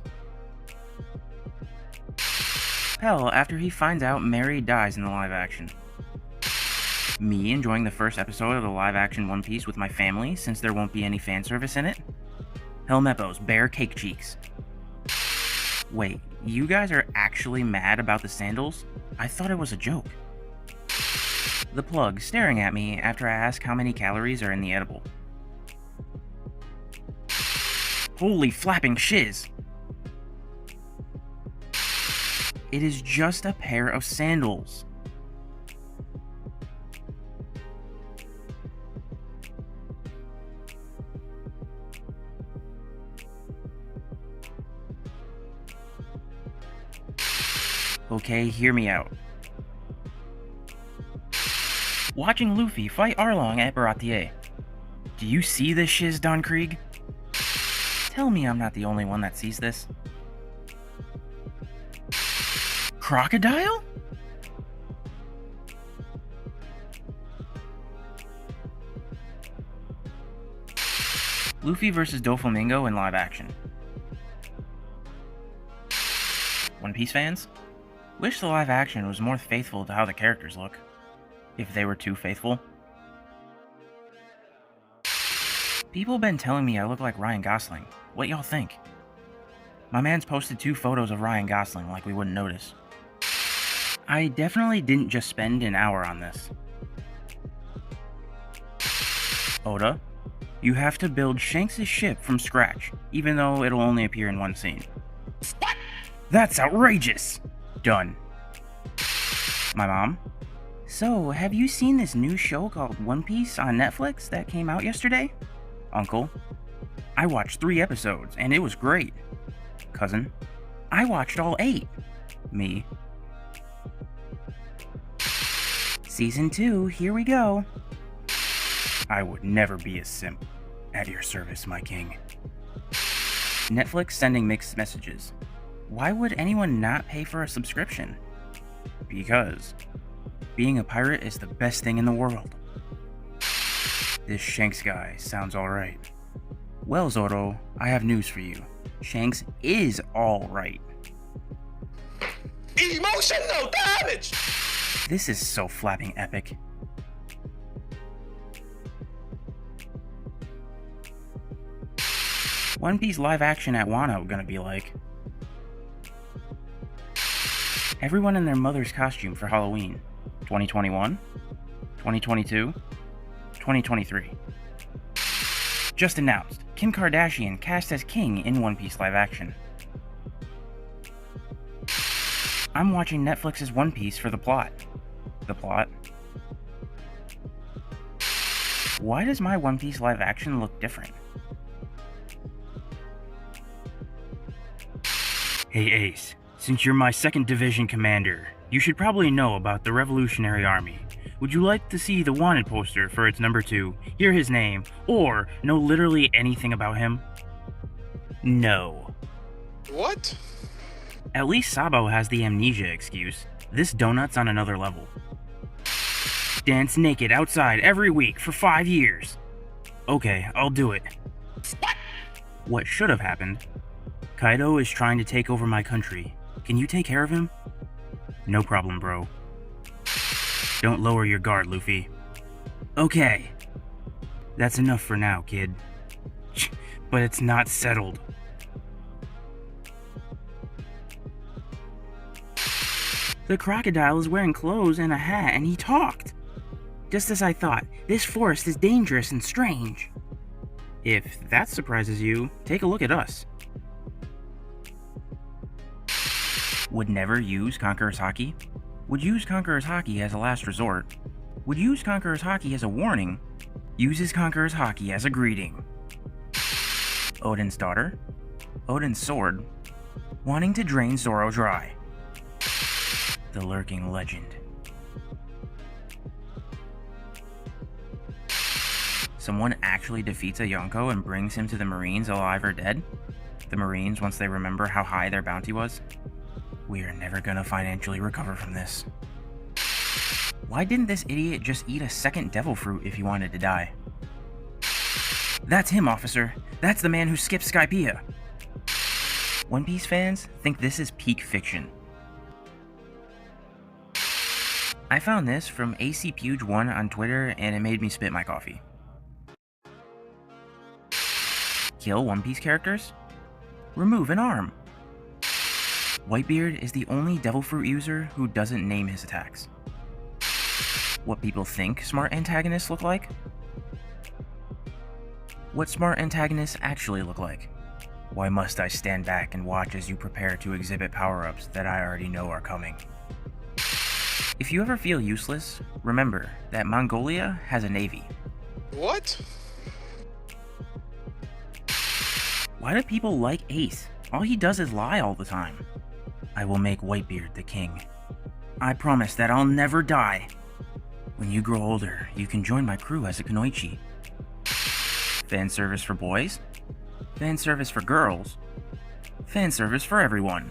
Hell, after he finds out Mary dies in the live action. Me enjoying the first episode of the live action One Piece with my family since there won't be any fan service in it. Helmeppo's bare cake cheeks. Wait, you guys are actually mad about the sandals? I thought it was a joke. The plug staring at me after I ask how many calories are in the edible. Holy flapping shiz! It is just a pair of sandals. Okay, hear me out. Watching Luffy fight Arlong at Baratier. Do you see this shiz, Don Krieg? Tell me I'm not the only one that sees this. Crocodile? Luffy vs. Doflamingo in live action. One Piece fans? Wish the live action was more faithful to how the characters look. If they were too faithful. People been telling me I look like Ryan Gosling. What y'all think? My man's posted 2 photos of Ryan Gosling like we wouldn't notice. I definitely didn't just spend an hour on this. Oda, you have to build Shanks' ship from scratch, even though it'll only appear in one scene. What? That's outrageous! Done. My mom? So, have you seen this new show called One Piece on Netflix that came out yesterday? Uncle? I watched 3 episodes, and it was great. Cousin? I watched all 8. Me? Season 2, here we go. I would never be a simp. At your service, my king. Netflix sending mixed messages. Why would anyone not pay for a subscription? Because being a pirate is the best thing in the world. This Shanks guy sounds alright. Well, Zoro, I have news for you. Shanks is alright. Emotional damage! This is so flapping epic. One Piece live action at Wano gonna be like. Everyone in their mother's costume for Halloween. 2021? 2022? 2023. Just announced, Kim Kardashian cast as King in One Piece live action. I'm watching Netflix's One Piece for the plot. The plot? Why does my One Piece live action look different? Hey Ace, since you're my 2nd Division commander, you should probably know about the Revolutionary Army. Would you like to see the wanted poster for its number 2, hear his name, or know literally anything about him? No. What? At least Sabo has the amnesia excuse. This donut's on another level. Dance naked outside every week for 5 years. Okay, I'll do it. What? What should have happened? Kaido is trying to take over my country. Can you take care of him? No problem, bro. Don't lower your guard, Luffy. Okay. That's enough for now, kid. But it's not settled. The crocodile is wearing clothes and a hat, and he talked. Just as I thought, this forest is dangerous and strange. If that surprises you, take a look at us. Would never use Conqueror's Haki? Would use Conqueror's Haki as a last resort. would use Conqueror's Haki as a warning, uses Conqueror's Haki as a greeting. Odin's daughter, Odin's sword, wanting to drain Zoro dry. The lurking legend. Someone actually defeats a Yonko and brings him to the Marines alive or dead? The Marines, once they remember how high their bounty was? We are never gonna financially recover from this. Why didn't this idiot just eat a second devil fruit if he wanted to die? That's him, officer. That's the man who skipped Skypiea. One Piece fans think this is peak fiction. I found this from ACPuge1 on Twitter and it made me spit my coffee. Kill One Piece characters? Remove an arm. Whitebeard is the only devil fruit user who doesn't name his attacks. What people think smart antagonists look like? What smart antagonists actually look like? Why must I stand back and watch as you prepare to exhibit power-ups that I already know are coming? If you ever feel useless, remember that Mongolia has a navy. What? Why do people like Ace? All he does is lie all the time. I will make Whitebeard the king. I promise that I'll never die. When you grow older, you can join my crew as a Kunoichi. Fan service for boys? Fan service for girls? Fan service for everyone.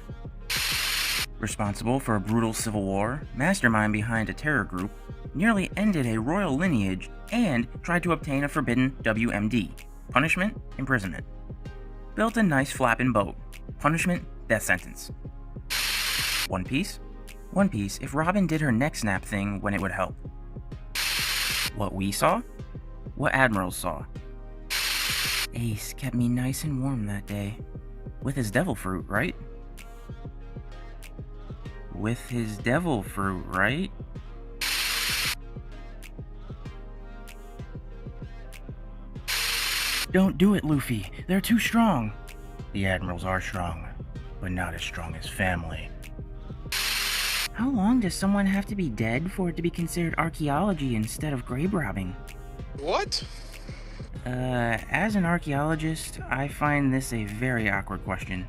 Responsible for a brutal civil war, mastermind behind a terror group, nearly ended a royal lineage, and tried to obtain a forbidden WMD. Punishment, imprisonment. Built a nice flapping boat. Punishment, death sentence. One Piece? One Piece if Robin did her neck snap thing when it would help. What we saw? What Admiral saw. Ace kept me nice and warm that day. With his devil fruit, right? With his devil fruit, right? Don't do it, Luffy. They're too strong. The Admirals are strong, but not as strong as family. How long does someone have to be dead for it to be considered archaeology instead of grave robbing? What? As an archaeologist, I find this a very awkward question.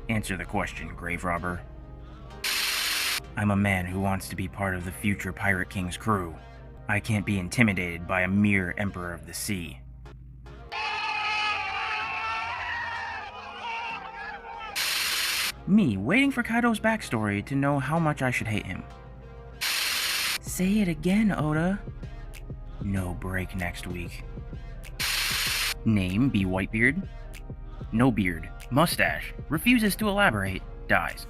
Answer the question, grave robber. I'm a man who wants to be part of the future Pirate King's crew. I can't be intimidated by a mere Emperor of the Sea. Me, waiting for Kaido's backstory to know how much I should hate him. Say it again, Oda. No break next week. Name be Whitebeard. No beard. Mustache. Refuses to elaborate. Dies.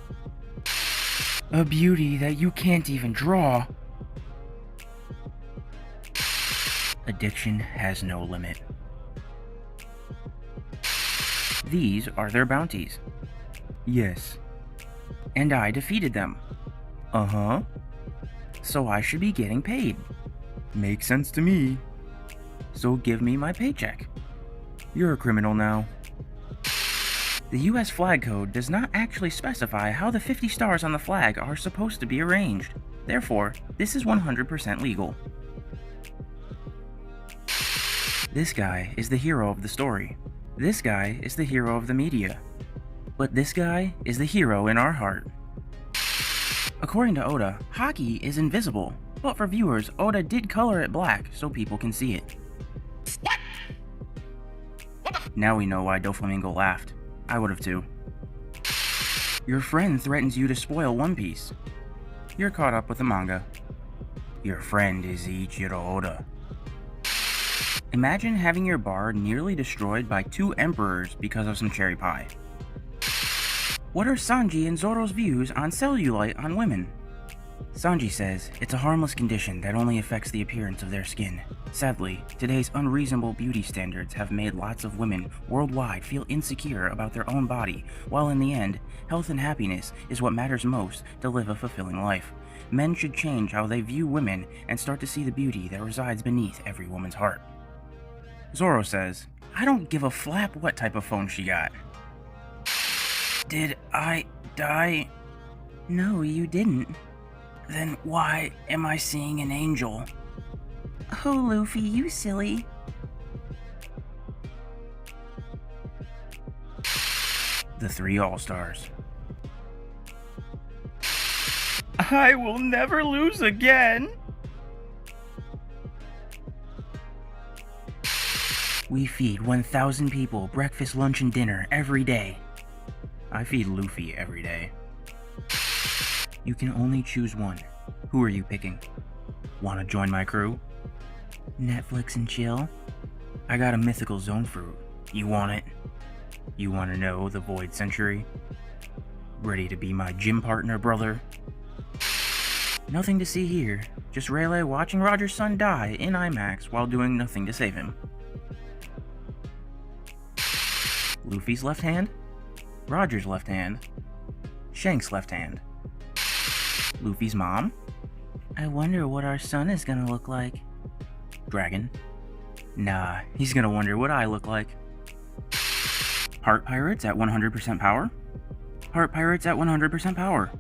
A beauty that you can't even draw. Addiction has no limit. These are their bounties. Yes. And I defeated them. Uh-huh. So I should be getting paid. Makes sense to me. So give me my paycheck. You're a criminal now. The US flag code does not actually specify how the 50 stars on the flag are supposed to be arranged. Therefore, this is 100% legal. This guy is the hero of the story. This guy is the hero of the media. But this guy is the hero in our heart. According to Oda, Haki is invisible, but for viewers, Oda did color it black so people can see it. What? Now we know why Doflamingo laughed. I would've too. Your friend threatens you to spoil One Piece. You're caught up with the manga. Your friend is Ichiro Oda. Imagine having your bar nearly destroyed by 2 emperors because of some cherry pie. What are Sanji and Zoro's views on cellulite on women? Sanji says it's a harmless condition that only affects the appearance of their skin. Sadly, today's unreasonable beauty standards have made lots of women worldwide feel insecure about their own body, while in the end, health and happiness is what matters most to live a fulfilling life. Men should change how they view women and start to see the beauty that resides beneath every woman's heart. Zoro says, I don't give a flap what type of phone she got. Did I die? No, you didn't. Then why am I seeing an angel? Oh, Luffy, you silly. The three All-Stars. I will never lose again! We feed 1,000 people breakfast, lunch, and dinner every day. I feed Luffy every day. You can only choose one. Who are you picking? Wanna join my crew? Netflix and chill? I got a mythical zone fruit. You want it? You wanna know the Void Century? Ready to be my gym partner, brother? Nothing to see here. Just Rayleigh watching Roger's son die in IMAX while doing nothing to save him. Luffy's left hand? Roger's left hand? Shank's left hand? Luffy's mom? I wonder what our son is gonna look like. Dragon? Nah, he's gonna wonder what I look like. Heart Pirates at 100% power? Heart Pirates at 100% power.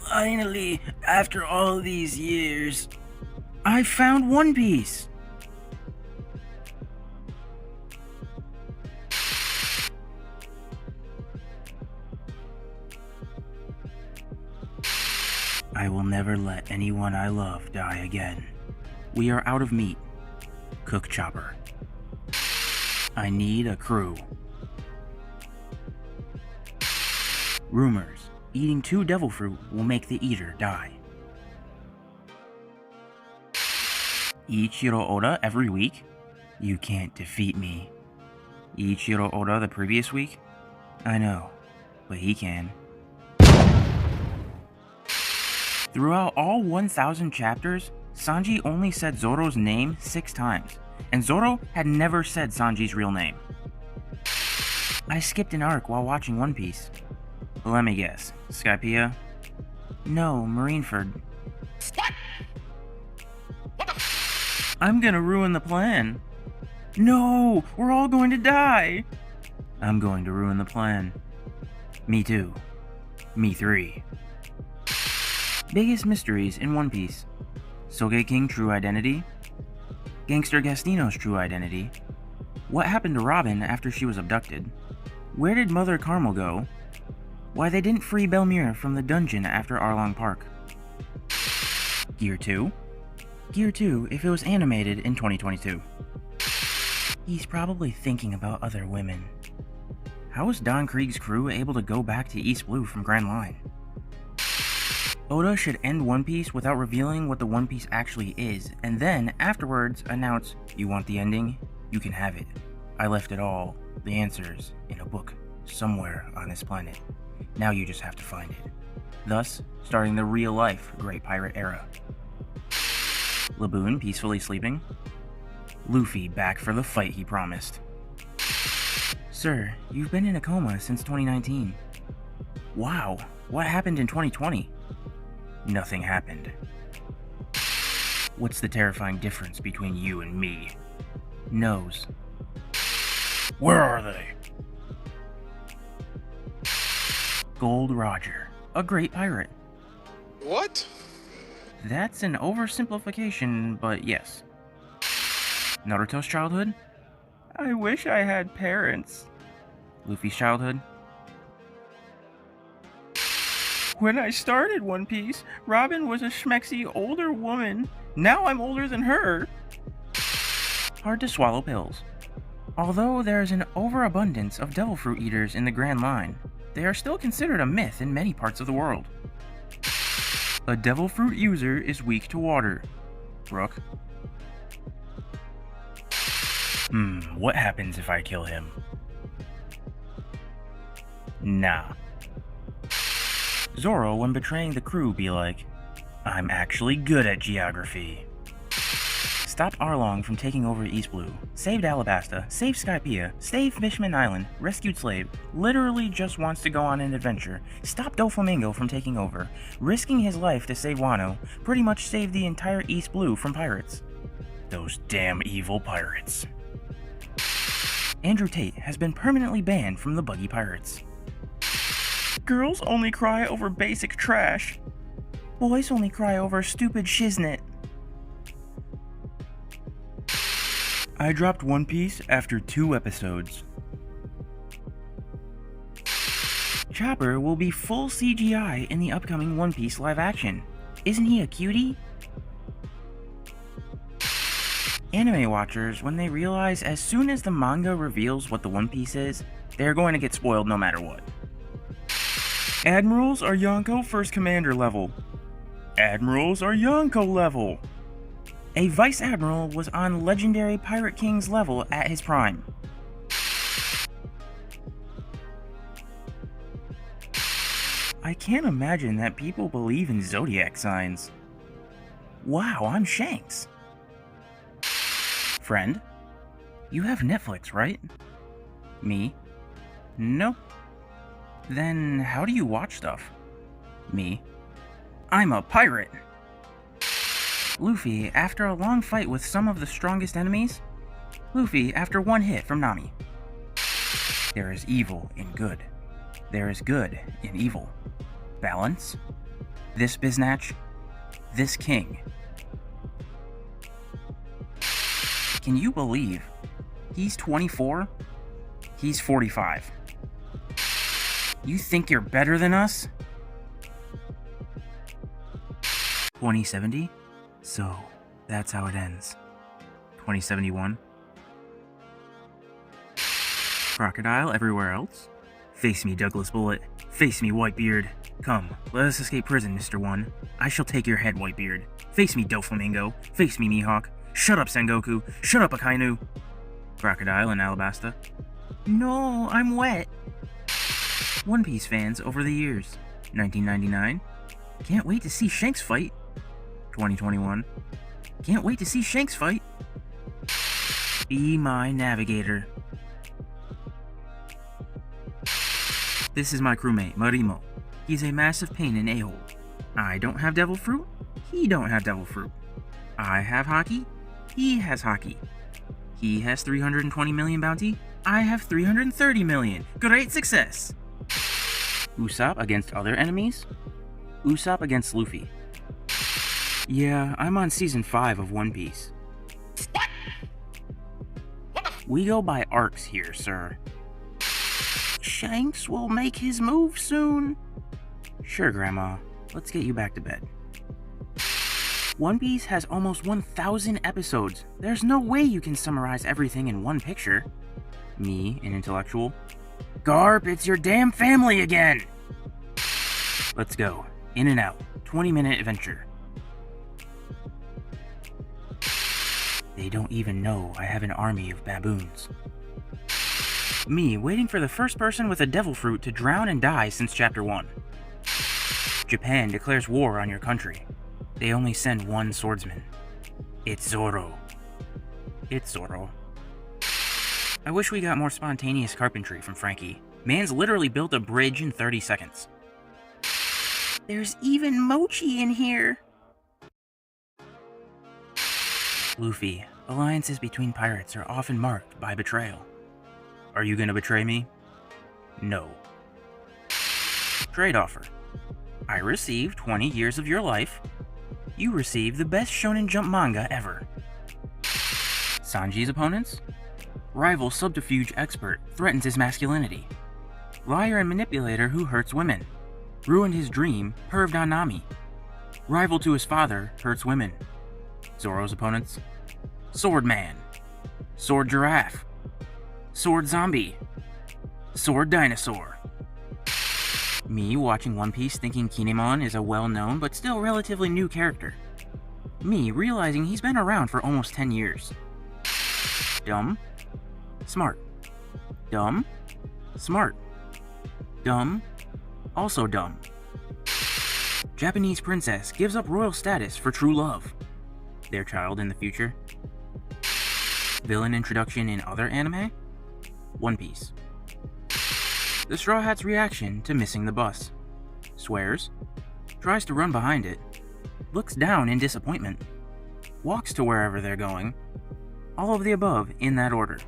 Finally, after all these years, I found One Piece! I will never let anyone I love die again. We are out of meat. Cook chopper. I need a crew. Rumors. Eating 2 devil fruit will make the eater die. Ichiro Oda every week? You can't defeat me. Ichiro Oda the previous week? I know, but he can. Throughout all 1,000 chapters, Sanji only said Zoro's name 6 times, and Zoro had never said Sanji's real name. I skipped an arc while watching One Piece. Let me guess, Skypiea? No, Marineford. What? What the? I'm gonna ruin the plan. No, we're all going to die. I'm going to ruin the plan. Me too. Me 3. Biggest mysteries in One Piece. Sogeking true identity? Gangster Gastino's true identity? What happened to Robin after she was abducted? Where did Mother Carmel go? Why they didn't free Belmere from the dungeon after Arlong Park? Gear 2? Gear 2 if it was animated in 2022. He's probably thinking about other women. How was Don Krieg's crew able to go back to East Blue from Grand Line? Oda should end One Piece without revealing what the One Piece actually is, and then, afterwards, announce, you want the ending? You can have it. I left it all, the answers, in a book, somewhere on this planet. Now you just have to find it. Thus, starting the real-life Great Pirate Era. Laboon peacefully sleeping. Luffy back for the fight he promised. Sir, you've been in a coma since 2019. Wow, what happened in 2020? Nothing happened. What's the terrifying difference between you and me? Nose. Where are they? Gold Roger, a great pirate. What? That's an oversimplification, but yes. Naruto's childhood? I wish I had parents. Luffy's childhood? When I started One Piece, Robin was a schmexy older woman. Now I'm older than her. Hard to swallow pills. Although there is an overabundance of devil fruit eaters in the Grand Line, they are still considered a myth in many parts of the world. A devil fruit user is weak to water. Brook. What happens if I kill him? Nah. Zoro, when betraying the crew, be like, I'm actually good at geography. Stopped Arlong from taking over East Blue, saved Alabasta, saved Skypiea, saved Fishman Island, rescued Slave, literally just wants to go on an adventure, stopped Doflamingo from taking over, risking his life to save Wano, pretty much saved the entire East Blue from pirates. Those damn evil pirates. Andrew Tate has been permanently banned from the Buggy Pirates. Girls only cry over basic trash. Boys only cry over stupid shiznit. I dropped One Piece after 2 episodes. Chopper will be full CGI in the upcoming One Piece live action. Isn't he a cutie? Anime watchers, when they realize as soon as the manga reveals what the One Piece is, they're going to get spoiled no matter what. Admirals are Yonko First Commander level. Admirals are Yonko level. A Vice Admiral was on Legendary Pirate King's level at his prime. I can't imagine that people believe in zodiac signs. Wow, I'm Shanks. Friend, you have Netflix, right? Me? No. Then how do you watch stuff? Me? I'm a pirate. Luffy, after a long fight with some of the strongest enemies? Luffy, after one hit from Nami. There is evil in good. There is good in evil. Balance? This biznatch? This king. Can you believe? He's 24? He's 45. You think you're better than us? 2070? So, that's how it ends. 2071? Crocodile everywhere else? Face me, Douglas Bullet. Face me, Whitebeard. Come, let us escape prison, Mr. One. I shall take your head, Whitebeard. Face me, Doflamingo. Face me, Mihawk. Shut up, Sengoku. Shut up, Akainu. Crocodile in Alabasta. No, I'm wet. One Piece fans over the years. 1999. Can't wait to see Shanks fight. 2021. Can't wait to see Shanks fight. Be my navigator. This is my crewmate, Marimo. He's a massive pain in a-hole. I don't have devil fruit. He don't have devil fruit. I have Haki. He has Haki. He has 320 million bounty. I have 330 million. Great success! Usopp against other enemies? Usopp against Luffy. Yeah, I'm on season 5 of One Piece. We go by arcs here, sir. Shanks will make his move soon. Sure, Grandma. Let's get you back to bed. One Piece has almost 1,000 episodes. There's no way you can summarize everything in one picture. Me, an intellectual. Garp, it's your damn family again! Let's go. In and out. 20-minute adventure. They don't even know I have an army of baboons. Me, waiting for the first person with a devil fruit to drown and die since Chapter 1. Japan declares war on your country. They only send one swordsman. It's Zoro. It's Zoro. I wish we got more spontaneous carpentry from Frankie. Man's literally built a bridge in 30 seconds. There's even mochi in here! Luffy, alliances between pirates are often marked by betrayal. Are you gonna betray me? No. Trade offer. I receive 20 years of your life. You receive the best Shonen Jump manga ever. Sanji's opponents? Rival subterfuge expert threatens his masculinity. Liar and manipulator who hurts women. Ruined his dream, perved on Nami. Rival to his father, hurts women. Zoro's opponents? Sword Man. Sword Giraffe. Sword Zombie. Sword Dinosaur. Me watching One Piece thinking Kinemon is a well-known but still relatively new character. Me realizing he's been around for almost 10 years. Dumb. Smart. Dumb. Smart. Dumb. Also dumb. Japanese princess gives up royal status for true love. Their child in the future. Villain introduction in other anime? One Piece. The Straw Hat's reaction to missing the bus. Swears. Tries to run behind it. Looks down in disappointment. Walks to wherever they're going. All of the above in that order.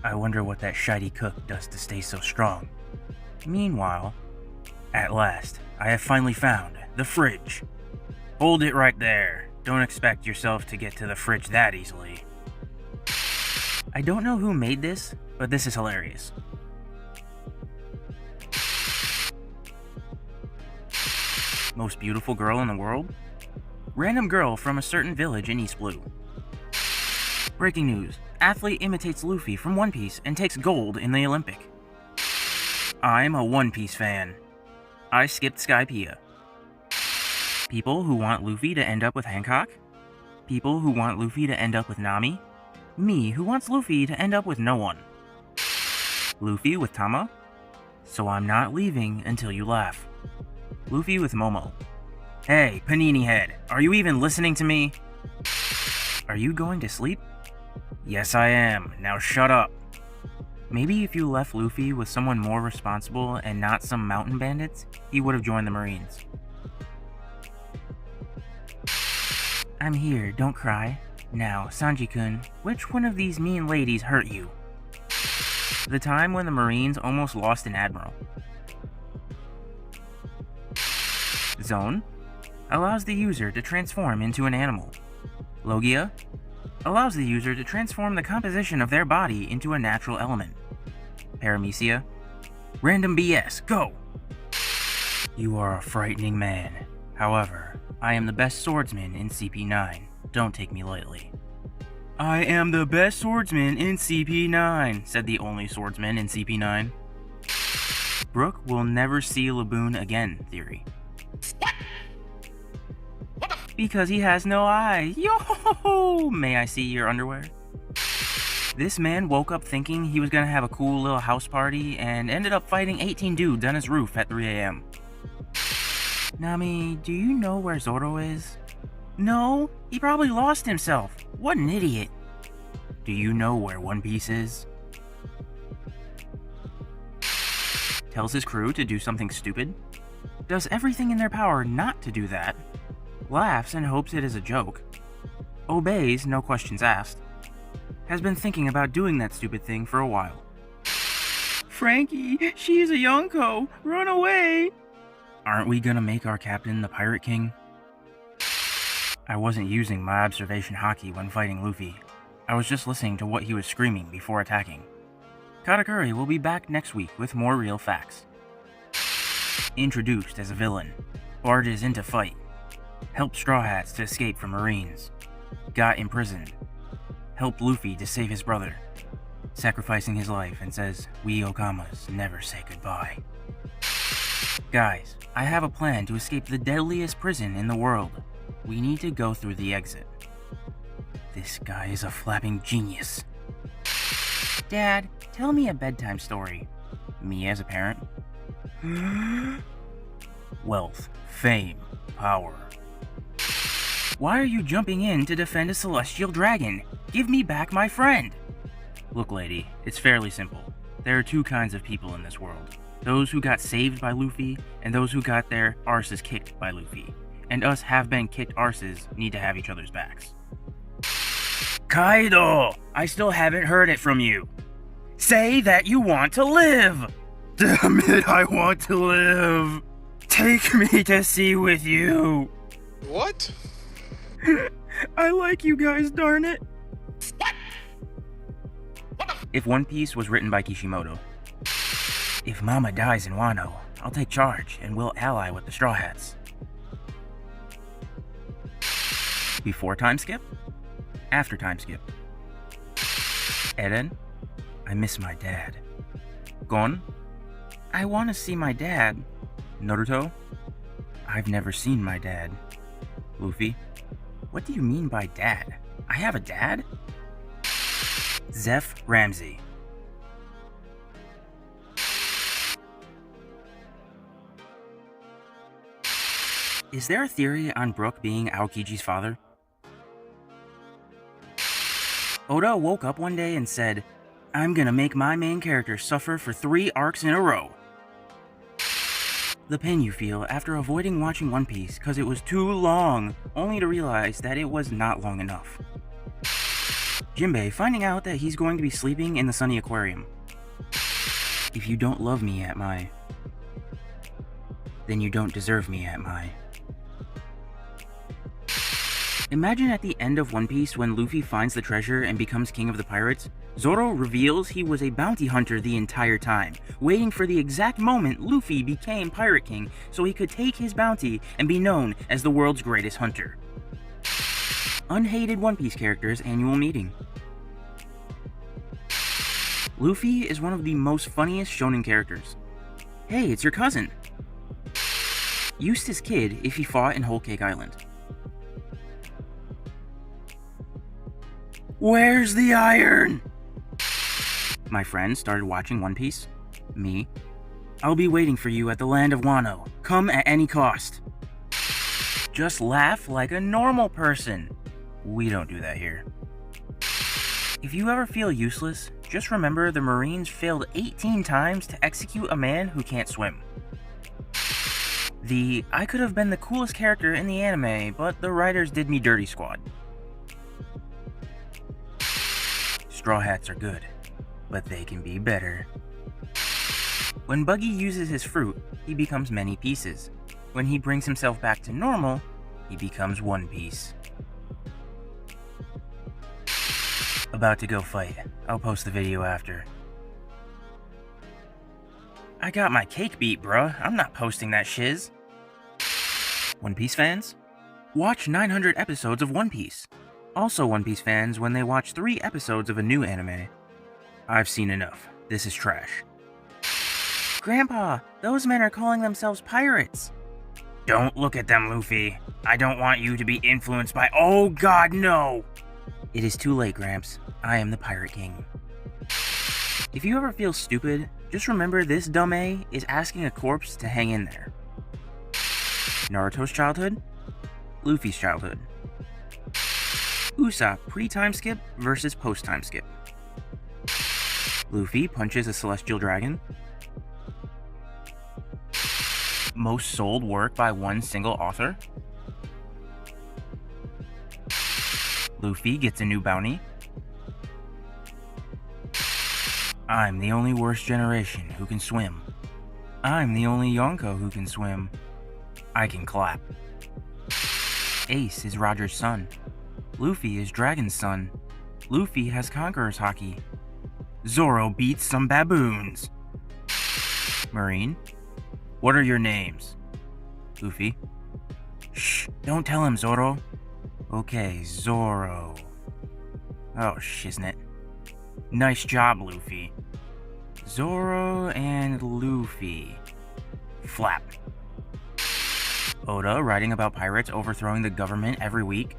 I wonder what that shiny cook does to stay so strong. Meanwhile, at last, I have finally found the fridge. Hold it right there. Don't expect yourself to get to the fridge that easily. I don't know who made this, but this is hilarious. Most beautiful girl in the world? Random girl from a certain village in East Blue. Breaking news. Athlete imitates Luffy from One Piece and takes gold in the Olympic. I'm a One Piece fan. I skipped Skypiea. People who want Luffy to end up with Hancock? People who want Luffy to end up with Nami? Me who wants Luffy to end up with no one. Luffy with Tama? So I'm not leaving until you laugh. Luffy with Momo. Hey, Panini Head, are you even listening to me? Are you going to sleep? Yes, I am. Now shut up. Maybe if you left Luffy with someone more responsible and not some mountain bandits, he would have joined the Marines. I'm here, don't cry. Now, Sanji-kun, which one of these mean ladies hurt you? The time when the Marines almost lost an Admiral. Zone allows the user to transform into an animal. Logia allows the user to transform the composition of their body into a natural element. Paramecia. Random BS, go! You are a frightening man. However, I am the best swordsman in CP9. Don't take me lightly. I am the best swordsman in CP9, said the only swordsman in CP9. Brook will never see Laboon again, theory. Because he has no eye. Yo! May I see your underwear? This man woke up thinking he was gonna have a cool little house party and ended up fighting 18 dudes on his roof at 3 a.m. Nami, do you know where Zoro is? No, he probably lost himself. What an idiot. Do you know where One Piece is? Tells his crew to do something stupid. Does everything in their power not to do that. Laughs and hopes it is a joke. Obeys, no questions asked. Has been thinking about doing that stupid thing for a while. Frankie, she's a Yonko. Run away. Aren't we gonna make our captain the Pirate King? I wasn't using my observation Haki when fighting Luffy. I was just listening to what he was screaming before attacking. Katakuri will be back next week with more real facts. Introduced as a villain. Barges into fight. Helped Straw Hats to escape from Marines. Got imprisoned. Helped Luffy to save his brother. Sacrificing his life and says, "We Okamas never say goodbye." Guys, I have a plan to escape the deadliest prison in the world. We need to go through the exit. This guy is a flapping genius. Dad, tell me a bedtime story. Me as a parent? Wealth, fame, power. Why are you jumping in to defend a celestial dragon? Give me back my friend! Look, lady, it's fairly simple. There are two kinds of people in this world. Those who got saved by Luffy, and those who got their arses kicked by Luffy. And us have-been kicked arses need to have each other's backs. Kaido! I still haven't heard it from you. Say that you want to live! Damn it, I want to live! Take me to sea with you! What? I like you guys, darn it! If One Piece was written by Kishimoto. If Mama dies in Wano, I'll take charge and we'll ally with the Straw Hats. Before time skip? After time skip? Eren? I miss my dad. Gon? I want to see my dad. Naruto? I've never seen my dad. Luffy? What do you mean by dad? I have a dad? Zeph Ramsey. Is there a theory on Brook being Aokiji's father? Oda woke up one day and said, I'm gonna make my main character suffer for 3 arcs in a row. The pain you feel after avoiding watching One Piece because it was too long, only to realize that it was not long enough. Jinbei finding out that he's going to be sleeping in the sunny aquarium. If you don't love me at my... then you don't deserve me at my... Imagine at the end of One Piece when Luffy finds the treasure and becomes king of the pirates, Zoro reveals he was a bounty hunter the entire time, waiting for the exact moment Luffy became Pirate King so he could take his bounty and be known as the world's greatest hunter. Unhated One Piece characters annual meeting. Luffy is one of the most funniest shonen characters. Hey, it's your cousin. Eustace Kid if he fought in Whole Cake Island. Where's the iron? My friend started watching One Piece. Me. I'll be waiting for you at the land of Wano. Come at any cost. Just laugh like a normal person. We don't do that here. If you ever feel useless, just remember the Marines failed 18 times to execute a man who can't swim. I could have been the coolest character in the anime, but the writers did me dirty squad. Straw hats are good, but they can be better. When Buggy uses his fruit, he becomes many pieces. When he brings himself back to normal, he becomes one piece. About to go fight. I'll post the video after. I got my cake beat, bruh. I'm not posting that shiz. One Piece fans? Watch 900 episodes of One Piece. Also One Piece fans when they watch 3 episodes of a new anime. I've seen enough. This is trash. Grandpa, those men are calling themselves pirates. Don't look at them, Luffy. I don't want you to be influenced by— Oh god, no! It is too late, Gramps. I am the Pirate King. If you ever feel stupid, just remember this dumb A is asking a corpse to hang in there. Naruto's childhood? Luffy's childhood. Usopp pre-time skip versus post-time skip. Luffy punches a celestial dragon. Most sold work by one single author. Luffy gets a new bounty. I'm the only worst generation who can swim. I'm the only Yonko who can swim. I can clap. Ace is Roger's son. Luffy is Dragon's son. Luffy has Conqueror's Haki. Zoro beats some baboons. Marine? What are your names? Luffy. Shh, don't tell him, Zoro. Okay, Zoro. Oh, shiznit. Nice job, Luffy. Zoro and Luffy. Flap. Oda writing about pirates overthrowing the government every week.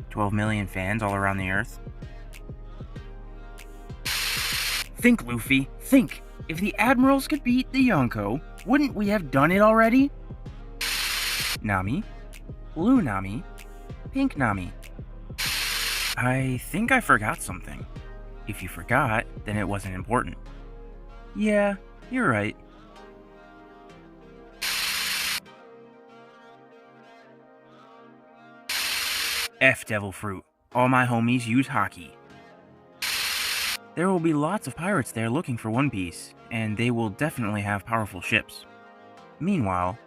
12 million fans all around the earth. Think, Luffy, think. If the Admirals could beat the Yonko, wouldn't we have done it already? Nami. Blue Nami. Pink Nami. I think I forgot something. If you forgot, then it wasn't important. Yeah, you're right. F Devil Fruit. All my homies use Haki. There will be lots of pirates there looking for One Piece, and they will definitely have powerful ships. Meanwhile,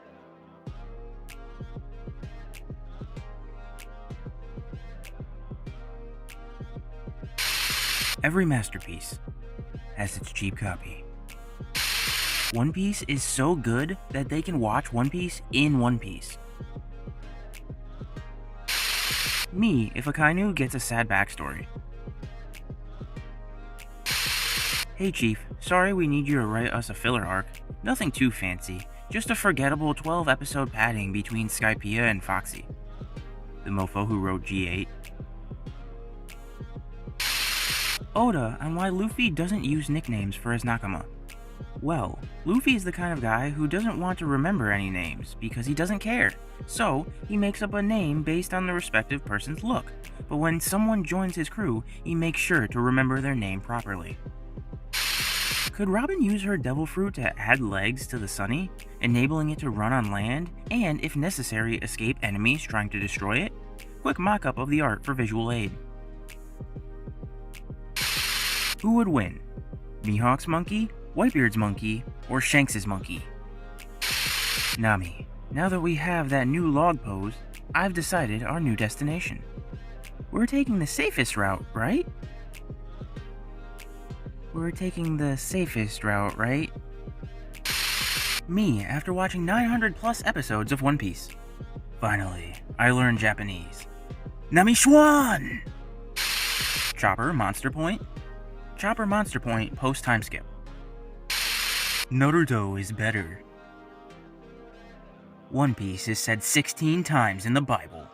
every masterpiece has its cheap copy. One Piece is so good that they can watch One Piece in One Piece. Me, if Akainu gets a sad backstory. Hey Chief, sorry we need you to write us a filler arc. Nothing too fancy, just a forgettable 12-episode padding between Skypiea and Foxy. The mofo who wrote G8. Oda on why Luffy doesn't use nicknames for his Nakama. Well, Luffy is the kind of guy who doesn't want to remember any names because he doesn't care, so he makes up a name based on the respective person's look, but when someone joins his crew, he makes sure to remember their name properly. Could Robin use her devil fruit to add legs to the Sunny, enabling it to run on land, and if necessary escape enemies trying to destroy it? Quick mock-up of the art for visual aid. Who would win? Mihawk's monkey, Whitebeard's monkey, or Shanks's monkey? Nami, now that we have that new log pose, I've decided our new destination. We're taking the safest route, right? We're taking the safest route, right? Me, after watching 900 plus episodes of One Piece. Finally, I learned Japanese. Nami-schwan! Chopper Monster Point. Chopper Monster Point post time skip. Naruto is better. One Piece is said 16 times in the Bible.